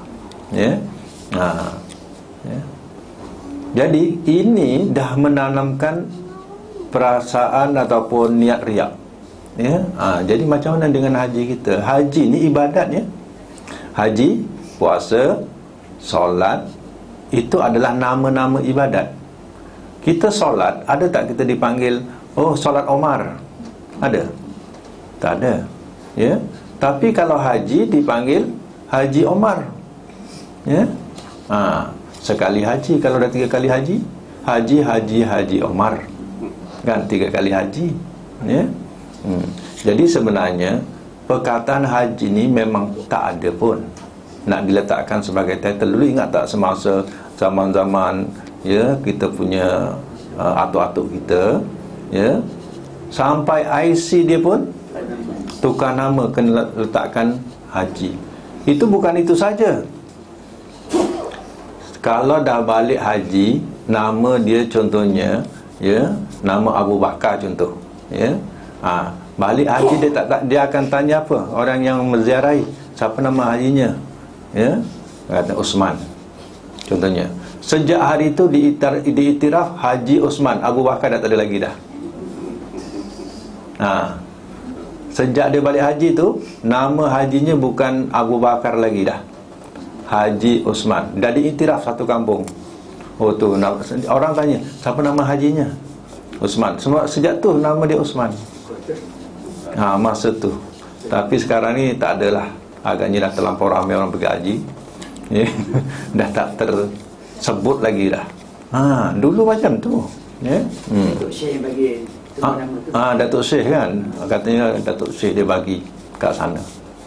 Ya. Ya. Jadi ini dah menanamkan perasaan ataupun niat riak. Ya. Jadi macam mana dengan haji kita? Haji ni ibadat, ya. Haji, puasa, solat, itu adalah nama-nama ibadat. Kita solat, ada tak kita dipanggil, oh solat Omar? Ada? Tak ada. Ya. Tapi kalau haji dipanggil Haji Omar. Ya. Sekali haji, kalau dah 3 kali haji, Haji Omar. Kan 3 kali haji. Ya. Jadi sebenarnya perkataan haji ni memang tak ada pun nak diletakkan sebagai title. Dulu ingat tak semasa zaman-zaman, ya, kita punya atuk-atuk kita, ya, sampai IC dia pun tukar nama, kena letakkan haji. Itu bukan itu saja. Kalau dah balik haji, nama dia contohnya, ya, nama Abu Bakar contoh, ya. Balik haji dia akan tanya apa? Orang yang menziarahi, siapa nama hajinya? Ya, kata Usman. Contohnya, sejak hari itu diiktiraf Haji Usman, Abu Bakar dah tak ada lagi dah. Sejak dia balik haji tu, nama hajinya bukan Abu Bakar lagi dah, Haji Usman. Dah diiktiraf satu kampung. Oh tu, orang tanya, siapa nama hajinya? Usman. Semua sejak tu nama dia Usman. Masa tu. Tapi sekarang ni tak adalah. Agaknya dah terlampau ramai orang pergi haji, ya. Dah tak tersebut lagi dah. Dulu macam tu, ya. Datuk Syekh bagi nama tu. Datuk Syekh kan, katanya Datuk Syekh dia bagi kat sana,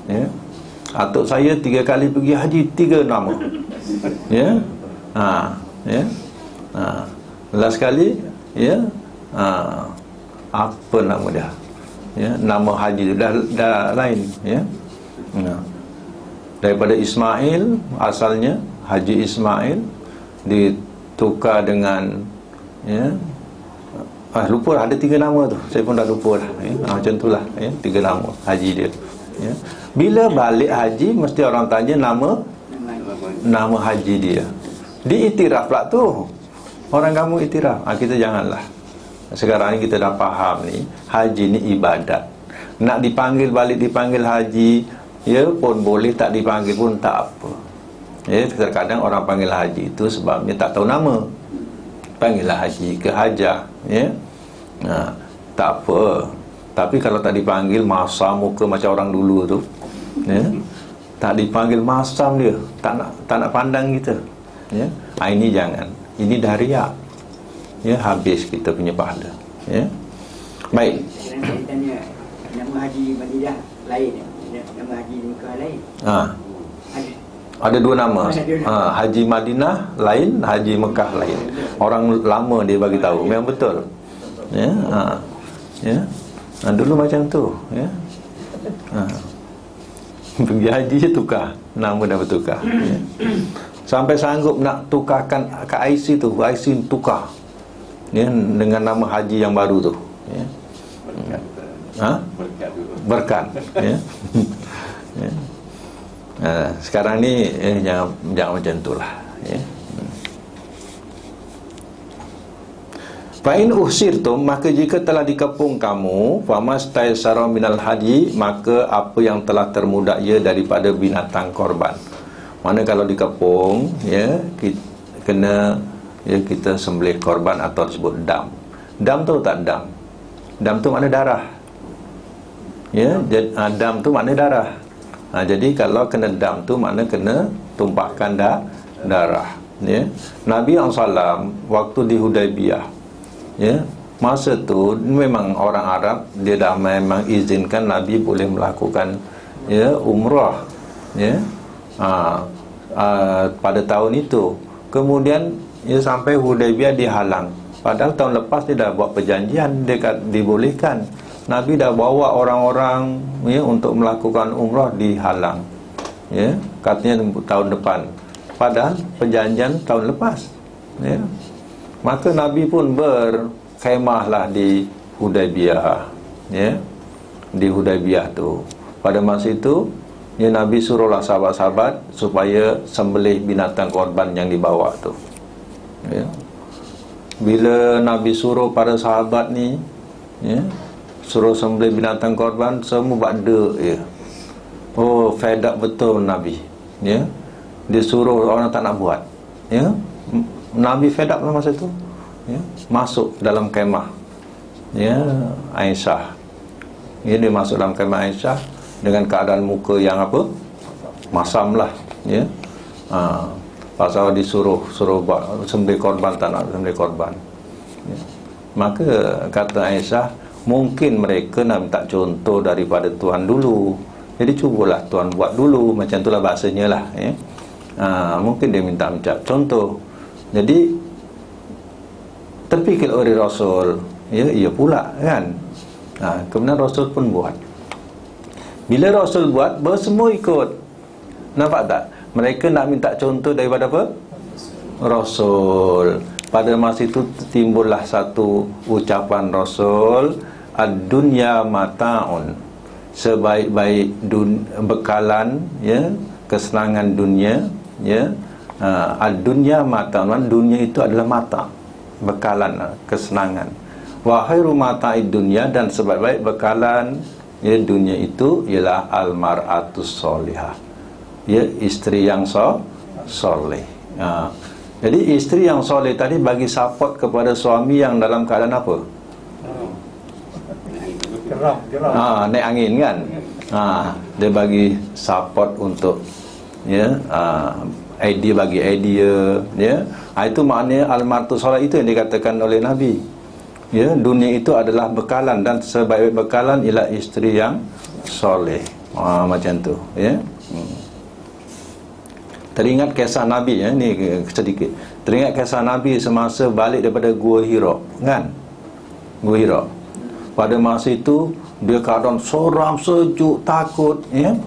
ya. Atuk saya 3 kali pergi haji, 3 nama, ya. Ya. Last kali, ya. Apa nama dia? Ya, nama haji tu dah lain, ya. Daripada Ismail, asalnya Haji Ismail, ditukar dengan, ya, lupa ada 3 nama tu, saya pun dah lupa dah, ya. Macam itulah, ya, 3 nama haji dia, ya. Bila balik haji mesti orang tanya nama haji dia. Diiktiraf pula tu, orang kamu iktiraf. Kita janganlah. Sekarang ni kita dah faham ni, haji ni ibadat. Nak dipanggil balik dipanggil haji, ya pun boleh, tak dipanggil pun tak apa. Ya, terkadang orang panggil haji itu sebabnya tak tahu nama. Panggillah haji ke hajah, ya. Tak apa. Tapi kalau tak dipanggil, masam muka macam orang dulu tu, ya. Tak dipanggil, masam dia, tak nak pandang kita, ya. Ini jangan. Ini dah riak. Ya, habis kita punya pahala, ya. Baik. Saya tanya, nama Haji Madinah lain, nama Haji Mekah lain. Ada 2 nama. Haji Madinah lain, Haji Mekah lain. Orang lama dia bagi tahu, memang betul. Ya, ya. Dulu macam tu, ya. Pergi haji je tukar, nama dah bertukar, ya. Sampai sanggup nak tukarkan ke IC tu, IC tukar, ya, dengan nama haji yang baru tu, ya. Berkat, ya. Ya. Sekarang ni jangan macam itulah, ya. Fa'in uhsirtum, maka jika telah dikepung kamu, famastaysara minal haji, maka apa yang telah termudak ia daripada binatang korban. Mana kalau dikepung, ya, kita sembelih korban atau disebut dam. Dam tu tak dam. Dam tu makna darah. Ya, dam tu makna darah. Jadi kalau kena dam tu makna kena tumpahkan darah, ya. Nabi SAW waktu di Hudaibiyah, ya, masa tu memang orang Arab dia dah memang izinkan Nabi boleh melakukan, ya, umrah, ya, pada tahun itu. Kemudian, ya, sampai Hudaibiyah dihalang. Padahal tahun lepas dia dah buat perjanjian, dia dibolehkan. Nabi dah bawa orang-orang, ya, untuk melakukan umrah, dihalang. ya, katanya tahun depan, padahal perjanjian tahun lepas, ya. Maka Nabi pun berkhemahlah di Hudaybiyah, ya, di Hudaybiyah tu. Pada masa itu, ya, Nabi suruhlah sahabat-sahabat supaya sembelih binatang korban yang dibawa tu, ya. Bila Nabi suruh para sahabat ni, ya, suruh sembelih binatang korban, semua buat dek, ya. Oh, fed up betul Nabi, ya. Dia suruh orang tak nak buat, ya. Nabi fed up lah masa tu, ya. Masuk dalam kemah, ya, Aisyah. Ya, dia masuk dalam kemah Aisyah dengan keadaan muka yang apa? Masam lah, ya. Pasal disuruh buat sembelih korban, tak nak sembelih korban, ya. Maka kata Aisyah, mungkin mereka nak minta contoh daripada Tuhan dulu, jadi cubalah Tuhan buat dulu. Macam itulah bahasanya lah, ya. Mungkin dia minta contoh. Jadi terpikir oleh Rasul, ya, ia pula kan. Kemudian Rasul pun buat. Bila Rasul buat, bersemua ikut. Nampak tak? Mereka nak minta contoh daripada apa? Rasul. Pada masa itu timbullah satu ucapan Rasul, ad-dunya mata'un, sebaik-baik bekalan, ya, kesenangan dunia, ya. Ad-dunya mata'un, dunia itu adalah mata, bekalan, kesenangan. Wa khairu mata'id dunya, dan sebaik-baik bekalan, ya, dunia itu ialah al-mar'atus solihah, ya, isteri yang soleh. Jadi isteri yang soleh tadi bagi support kepada suami yang dalam keadaan apa? Geram. Naik angin kan. Dia bagi support untuk, ya, bagi idea, ya. Itu maknanya al-mar'atus soleh, itu yang dikatakan oleh Nabi, ya. Dunia itu adalah bekalan, dan sebaik bekalan ialah isteri yang soleh. Macam tu, ya. Teringat kisah Nabi, ya, ni sedikit. Teringat kisah Nabi semasa balik daripada Gua Hira, kan? Gua Hira. Pada masa itu dia keadaan seram, sejuk, takut, ya.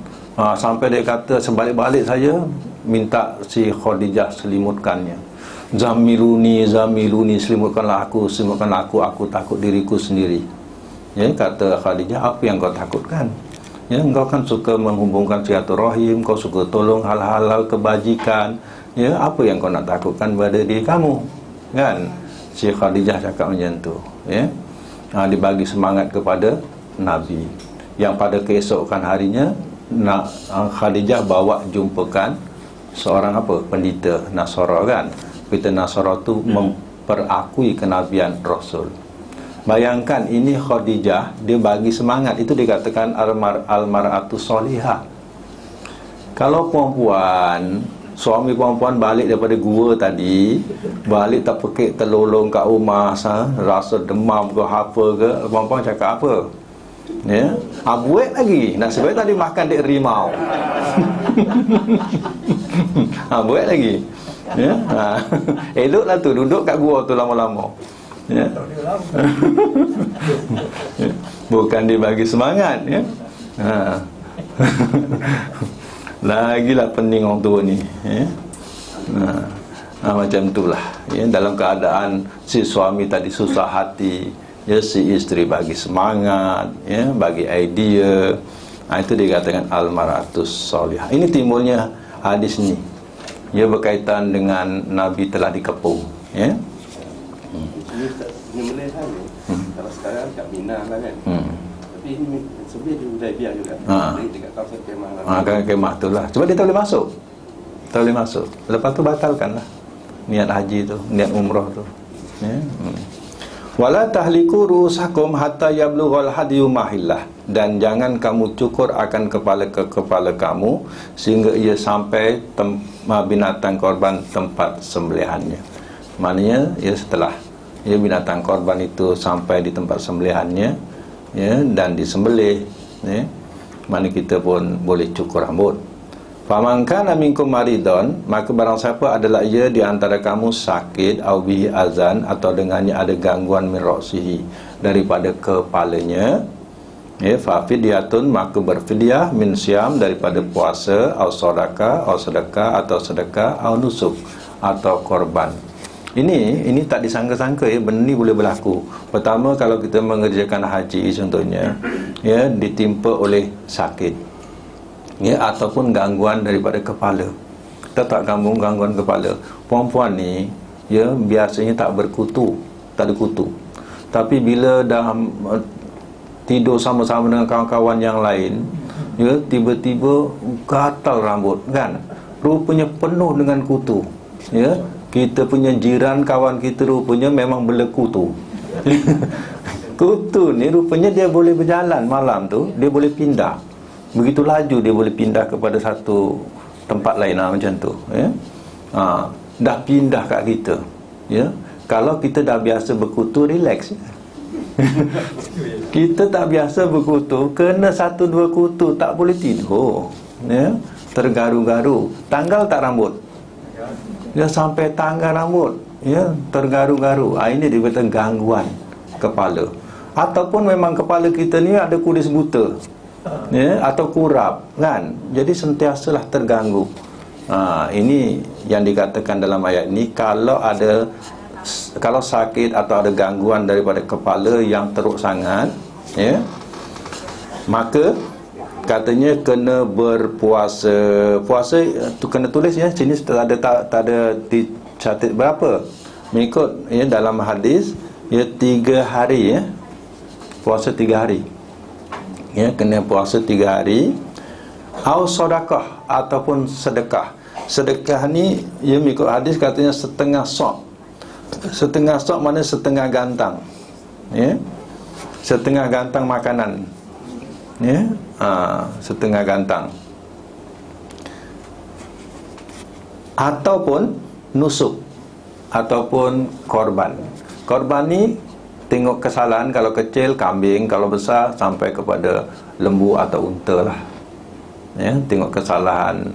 Sampai dia kata, sebalik-balik saya minta si Khadijah selimutkannya. Zamiluni, selimutkanlah aku, aku takut diriku sendiri. Ya, kata Khadijah, apa yang kau takutkan? Ya, engkau kan suka menghubungkan silaturahim, kau suka tolong hal-hal kebajikan. Ya, apa yang kau nak takutkan pada diri kamu? Kan? Si Khadijah cakap macam tu, ya. Dibagi semangat kepada Nabi. Yang pada keesokan harinya, Khadijah bawa jumpakan seorang apa? Pendeta Nasara, kan? Pendeta Nasara tu memperakui kenabian Rasul. Bayangkan, ini Khadijah, dia bagi semangat. Itu dikatakan al-mar'atus solihah. Kalau perempuan, suami perempuan balik daripada gua tadi, balik tak pekik terlolong kat rumah, rasa demam ke apa ke, perempuan cakap apa? Ya, buat lagi. Nasib baik tadi makan dek rimau. Buat lagi. Ya, eloklah tu duduk kat gua tu lama-lama. Ya. Bukan dia bagi semangat, ya. Lagilah pening orang tua ni, ya. Macam itulah, ya. Dalam keadaan si suami tadi susah hati, ya, si isteri bagi semangat, ya, bagi idea. Itu dikatakan al-mar'atus solihah. Ini timbulnya hadis ni, ia berkaitan dengan Nabi telah dikepung, ya. Ini Malaysia ni, kalau sekarang kat Mina lah kan. Tapi ini sebenarnya di Hudaybiyah juga. Dekat kawasan kemah lah. Kemah tu lah. Sebab dia tak boleh masuk. Tak boleh masuk. Lepas tu batalkan lah niat haji tu, niat umrah tu, ya. Wala tahliku rusakum hatta yablughal hadyu mahillah, dan jangan kamu cukur akan kepala kamu sehingga ia sampai binatang korban tempat sembelihannya. Maknanya, ya, setelah, ya, binatang korban itu sampai di tempat sembelihannya, ya, dan disembelih, ya, mana kita pun boleh cukur rambut. Faman kana minkum maridon, maka barang siapa adalah ia di antara kamu sakit, au bihi azan, atau dengannya ada gangguan min ra'sihi, daripada kepalanya, Ya, fa fidyatun, maka berfidyah min syam, daripada puasa, au sedekah atau sedekah, au nusuk atau korban. Ini tak disangka-sangka ya, benda ni boleh berlaku. Pertama, kalau kita mengerjakan haji contohnya, ya, ditimpa oleh sakit, ya, ataupun gangguan daripada kepala. Kita tak gangguan kepala. Perempuan ni, ya, biasanya tak berkutu, tak ada kutu. Tapi bila dah tidur sama-sama dengan kawan-kawan yang lain, ya, tiba-tiba gatal rambut, kan? Rupanya penuh dengan kutu. Ya, kita punya jiran kawan kita rupanya memang berkutu. Kutu ni rupanya dia boleh berjalan malam tu, dia boleh pindah. Begitu laju dia boleh pindah kepada satu tempat lain, macam tu, ya. Dah pindah kat kita. Ya, kalau kita dah biasa berkutu, relax. Kita tak biasa berkutu, kena 1-2 kutu tak boleh tidur, ya, tergaru-garu. Tanggal tak rambut, ya, sampai tanggal rambut, ya, tergaru-garu. Ini dia kata gangguan kepala. Ataupun memang kepala kita ni ada kulis buta, ya, atau kurap, kan? Jadi sentiasalah terganggu. Ini yang dikatakan dalam ayat ni, kalau sakit atau ada gangguan daripada kepala yang teruk sangat, ya, maka katanya kena berpuasa. Puasa tu kena tulis, ya, sini tak ada dicatat berapa. Mengikut, ya, dalam hadis, ya, 3 hari, ya, puasa 3 hari, ya, kena puasa 3 hari. Au sedekah, ataupun sedekah. Sedekah ni, ya, mengikut hadis katanya setengah sok. Setengah sok mana setengah gantang, ya, setengah gantang makanan, ya, setengah gantang. Ataupun nusuk, ataupun korban. Korban ni tengok kesalahan, kalau kecil kambing, kalau besar sampai kepada lembu atau unta lah, ya, tengok kesalahan,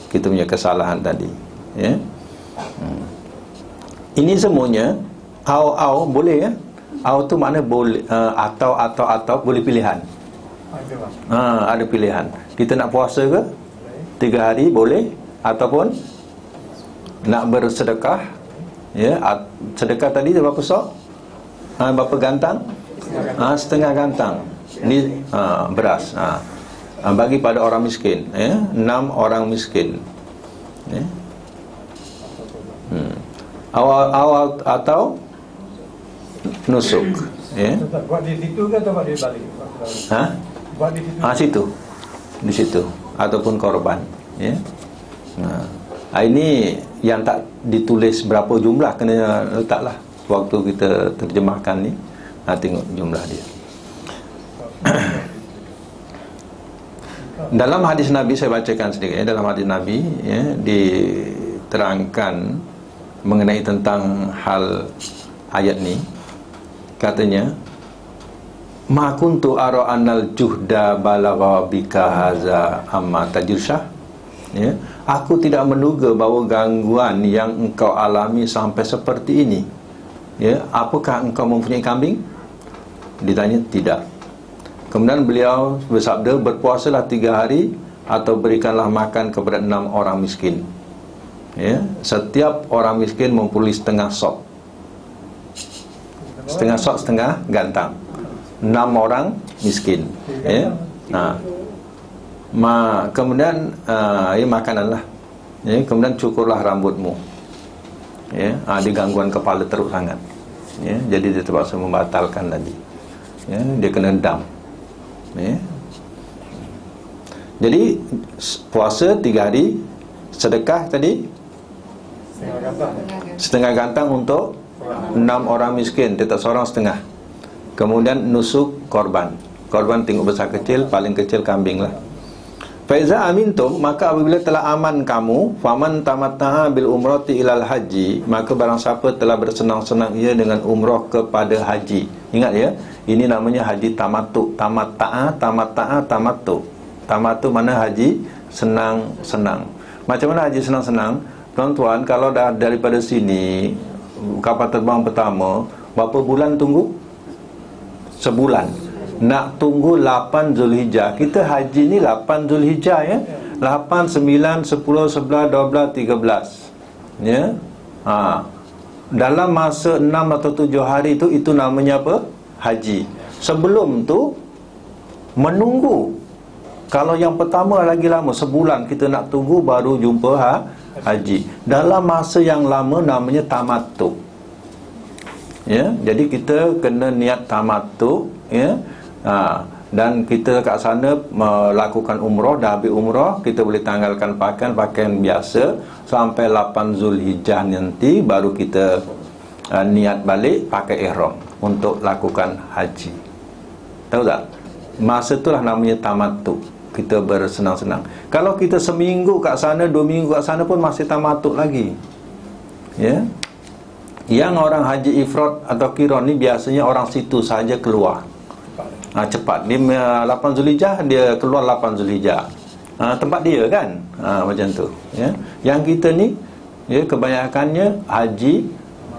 kita punya kesalahan tadi, ya. Ini semuanya au boleh, ya. Au tu makna boleh, atau boleh pilihan. Ada pilihan. Kita nak puasa ke 3 hari boleh, ataupun nak bersedekah, ya. Sedekah tadi berapa sok? Berapa gantang? Setengah gantang. Ni beras. Bagi pada orang miskin, ya, 6 orang miskin, ya. Awal atau nusuk, ya. Buat di situ ke atau buat di balik? Buat di situ. Di situ ataupun korban, ya. Ini yang tak ditulis berapa jumlah, kena letaklah waktu kita terjemahkan ni. Tengok jumlah dia. Dalam hadis Nabi, saya bacakan sedikit, ya. Dalam hadis Nabi, ya, diterangkan mengenai tentang hal ayat ni. Katanya, ma kuntu ara anal juhda balagha bika haza amma tajirsyah, ya, aku tidak menduga bahawa gangguan yang engkau alami sampai seperti ini, ya. Apakah engkau mempunyai kambing? Ditanya, tidak. Kemudian beliau bersabda, berpuasalah 3 hari atau berikanlah makan kepada 6 orang miskin, ya. Setiap orang miskin memperoleh setengah sok. Setengah sok, setengah gantang. 6 orang miskin, ya. Kemudian ya, makananlah, ya. Kemudian cukurlah rambutmu, ya. Ada gangguan kepala teruk sangat, ya. Jadi dia terpaksa membatalkan tadi, ya. Dia kena dam, ya. Jadi puasa 3 hari, sedekah tadi setengah gantang untuk 6 orang miskin, tetap seorang setengah. Kemudian nusuk korban. Korban tengok besar kecil, paling kecil kambing lah. Faiza amintum, maka apabila telah aman kamu, faman tamatta'a bil umrati ilal haji, maka barang siapa telah bersenang-senang ia dengan umrah kepada haji. Ingat, ya, ini namanya haji tamattu. Tamatta'a, tamattu. Tamattu mana haji senang-senang. Macam mana haji senang-senang? Tuan-tuan, kalau dah daripada sini kapal terbang pertama, berapa bulan tunggu? Sebulan. nak tunggu 8 Zulhijjah. Kita haji ni 8 Zulhijjah ya. 8, 9, 10, 11, 12, 13. Ya. Dalam masa 6 atau 7 hari itu namanya apa? Haji. Sebelum tu menunggu. Kalau yang pertama lagi lama, sebulan kita nak tunggu baru jumpa haji. Dalam masa yang lama namanya tamattu. Ya, jadi kita kena niat tamattu ya. Dan kita kat sana melakukan umrah, dah habis umrah kita boleh tanggalkan pakaian biasa sampai 8 Zulhijjah nanti baru kita niat balik pakai ihram untuk lakukan haji. Tahu tak? Masa itulah namanya tamattu. Kita bersenang-senang. Kalau kita seminggu kat sana, 2 minggu kat sana pun masih tamattu lagi. Ya. Yang orang haji ifrad atau qiran ni biasanya orang situ saja keluar. Cepat. Dia 8 Zulhijjah, dia keluar 8 Zulhijjah. Tempat dia kan. Macam tu. Ya. Yang kita ni ya, kebanyakannya haji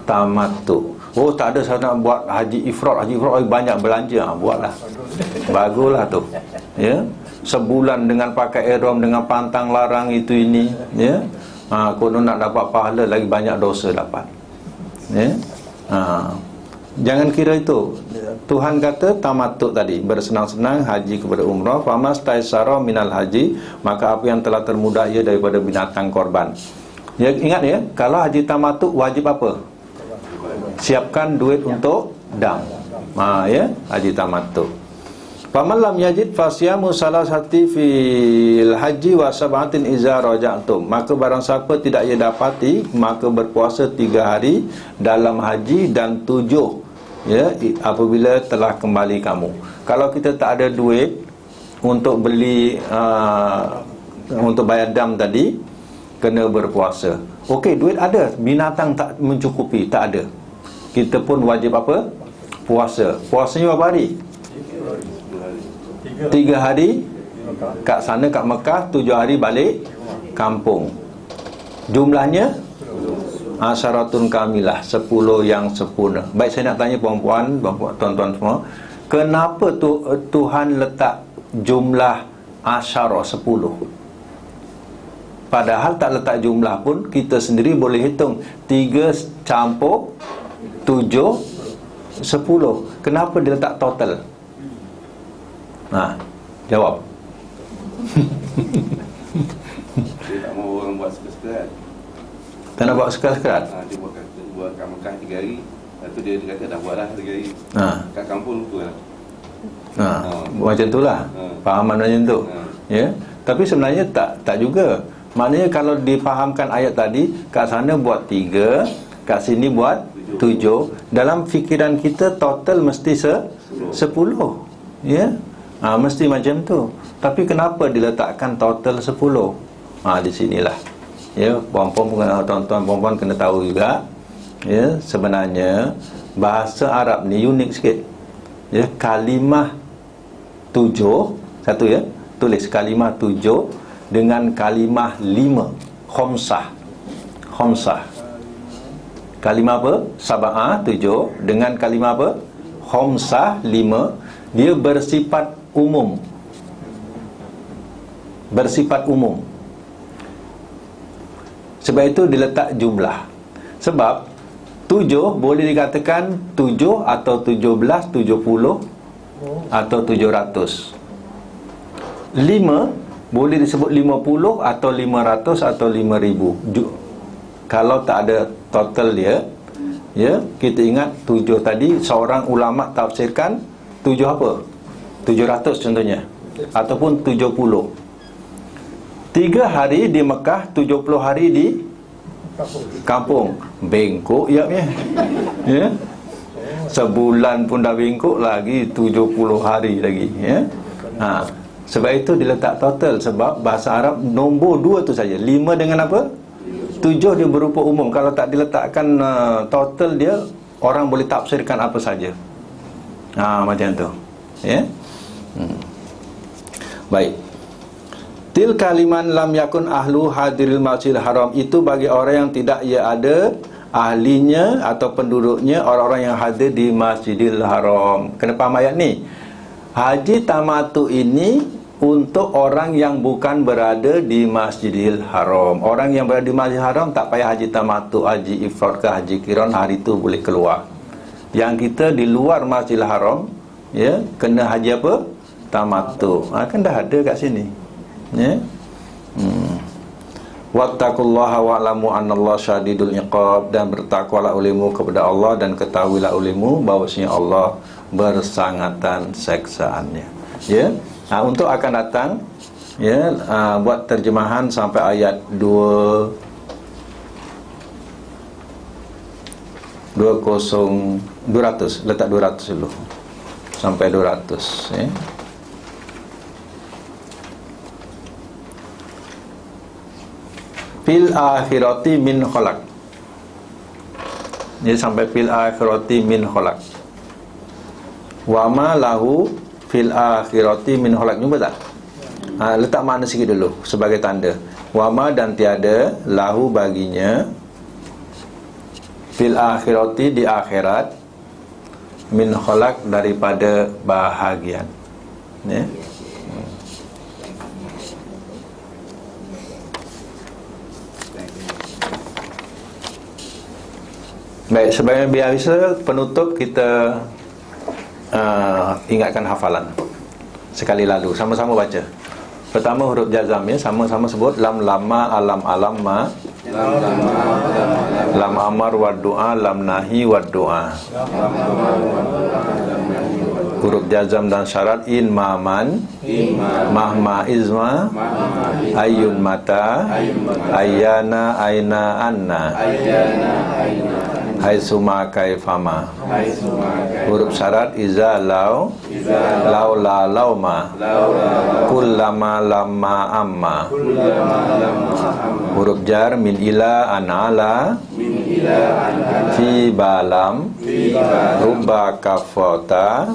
tamattu. Oh, tak ada saya nak buat haji ifrad. Haji ifrad banyak belanja. Buatlah. Baguslah tu. Ya. Sebulan dengan pakai ihram, dengan pantang larang itu ini. Ya. Konon nak dapat pahala, lagi banyak dosa dapat. Ya. Jangan kira itu. Tuhan kata tamattu tadi, bersenang-senang haji kepada umrah. Famastaysara minal haji, maka apa yang telah termudah ia daripada binatang korban. Ya, ingat ya, kalau haji tamattu wajib apa? Siapkan duit untuk dam. Ya, haji tamattu. Faman lam yajid fasyamu salasati fil haji wa sab'atin iza raja'tum. Maka barang siapa tidak ia dapati, maka berpuasa 3 hari dalam haji dan 7 ya apabila telah kembali kamu. Kalau kita tak ada duit untuk beli untuk bayar dam tadi, kena berpuasa. Okey, duit ada, binatang tak mencukupi, tak ada, kita pun wajib apa? Puasa. Puasanya berapa hari? 3 hari kat sana kat Mekah, 7 hari balik kampung. Jumlahnya asyaratun kamilah, 10 yang sempurna. Baik, saya nak tanya puan-puan, tuan-tuan semua, kenapa Tuhan letak jumlah asyarah 10? Padahal tak letak jumlah pun, kita sendiri boleh hitung 3 campur 7 10. Kenapa dia letak total? Jawab. Dia tak mahu orang buat sekerat-sekerat. Tak nak buat sekerat-sekerat? Dia buat kat Mekah 3 hari. Lepas tu dia kata dah buatlah 3 hari. Kat kampung lupa lah. Macam tu lah. Fahaman macam tu. Ya. Tapi sebenarnya tak juga. Maknanya kalau difahamkan ayat tadi, kat sana buat 3, kat sini buat 7. Dalam fikiran kita total mesti 10. Ya. Mesti macam tu. Tapi kenapa diletakkan total 10? Di sinilah. Ya, puan-puan, tuan-tuan puan-puan kena tahu juga. Ya, sebenarnya bahasa Arab ni unik sikit. Ya, kalimah 7, satu ya, tulis kalimah 7 dengan kalimah 5, khamsah. Kalimah apa? Sab'ah 7 dengan kalimah apa? Khamsah 5. Dia bersifat umum. Sebab itu diletak jumlah. Sebab 7 boleh dikatakan 7 atau 17, 70 atau 700. 5 boleh disebut 50 atau 500 atau 5000. Kalau tak ada total dia, ya, kita ingat 7 tadi seorang ulama tafsirkan 7 apa? 700 contohnya, ataupun 70. 3 hari di Mekah, 70 hari di kampung. Bengkok ya. Sebulan pun dah bengkok, lagi 70 hari lagi ya. Sebab itu diletak total. Sebab bahasa Arab nombor 2 tu saja. 5 dengan apa? 7 dia berupa umum. Kalau tak diletakkan total dia, orang boleh tafsirkan apa saja. Macam tu ya. Baik. Tilka liman lam yakun ahlu hadiril masjidil haram. Itu bagi orang yang tidak ia ada ahlinya atau penduduknya, orang-orang yang hadir di Masjidil Haram. Kena faham ayat ni. Haji tamattu ini untuk orang yang bukan berada di Masjidil Haram. Orang yang berada di Masjidil Haram tak payah haji tamattu, haji ifrad ke haji qiran, hari itu boleh keluar. Yang kita di luar Masjidil Haram, ya, kena haji apa? Tamattu. Kan dah ada kat sini. Ya. Wattaqullaha wa'lamu annallaha syadidul iqab, dan bertakwalah olehmu kepada Allah dan ketahuilah olehmu bahwasanya Allah bersangatan seksaannya. Ya. Untuk akan datang, ya, buat terjemahan sampai ayat 200, letak 200 dulu. Sampai 200, ya. Fil akhirati min khalaq. Dia sampai fil akhirati min khalaq. Wa ma lahu fil akhirati min khalaq. Jumpa tak? Letak makna sikit dulu sebagai tanda. Wa ma, dan tiada, lahu baginya, fil akhirati di akhirat, min khalaq daripada bahagian. Ya. Baik, sebagai biasa penutup kita ingatkan hafalan sekali lalu, sama-sama baca. Pertama huruf jazam, ya, sama-sama sebut. Lam lama alam alam ma, lam amar wa du'a, lam nahi wa du'a. Huruf jazam dan syarat. In maman, mahma izma, ayun mata, ayana aina anna, haitsuma kaifama. Huruf syarat. Iza lau, lau la lauma, kullama lamma amma. Huruf jar. Min ila an'ala, fi balam, rubba kafota,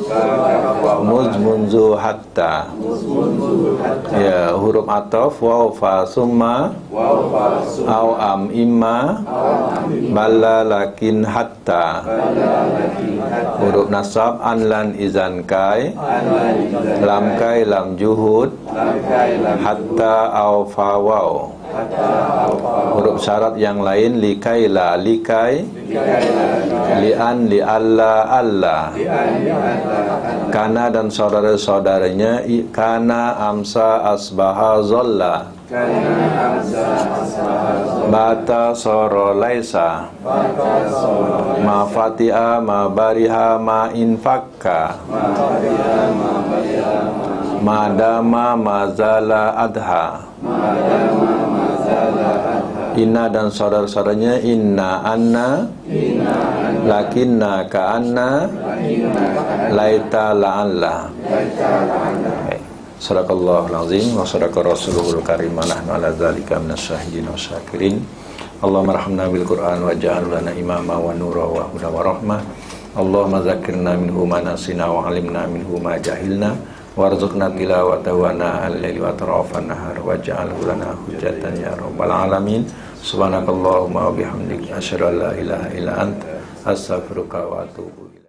muzmunzu hatta. Ya, huruf ataf. Waw fa summa, au am imma, balla lakin hatta. Huruf nasab. An lan izan kai, lam kai lam juhud, hatta au fa waw. Huruf syarat yang lain. Likai la likai, lian li alla alla, kana dan saudara-saudaranya. Kana amsa asbaha zolla, bata soro laisa, ma fatiha ma bariha ma infakka, madama mazala adha. Inna dan saudara-saudaranya. Inna anna, lakinna ka'anna, laita la'alla. Sadaqallahul azim wa sadaqa rasuluhul karim wa nahnu ala dzalika minasyahidin wa syakirin. Allahumma arhamna bil Qur'an waj'al lana imama wa nura wa huda wa rahmah. Allahumma zakkirna minhu ma nasina wa 'allimna minhu ma jahilna warzuqna tilawatahu ana al-laili wa atrafan nahar waj'alhu lana hujjatan ya rabbal alamin. Subhanakallahumma wa bihamdika asyhadu an la ilaha illa anta astaghfiruka wa atubu ilaik.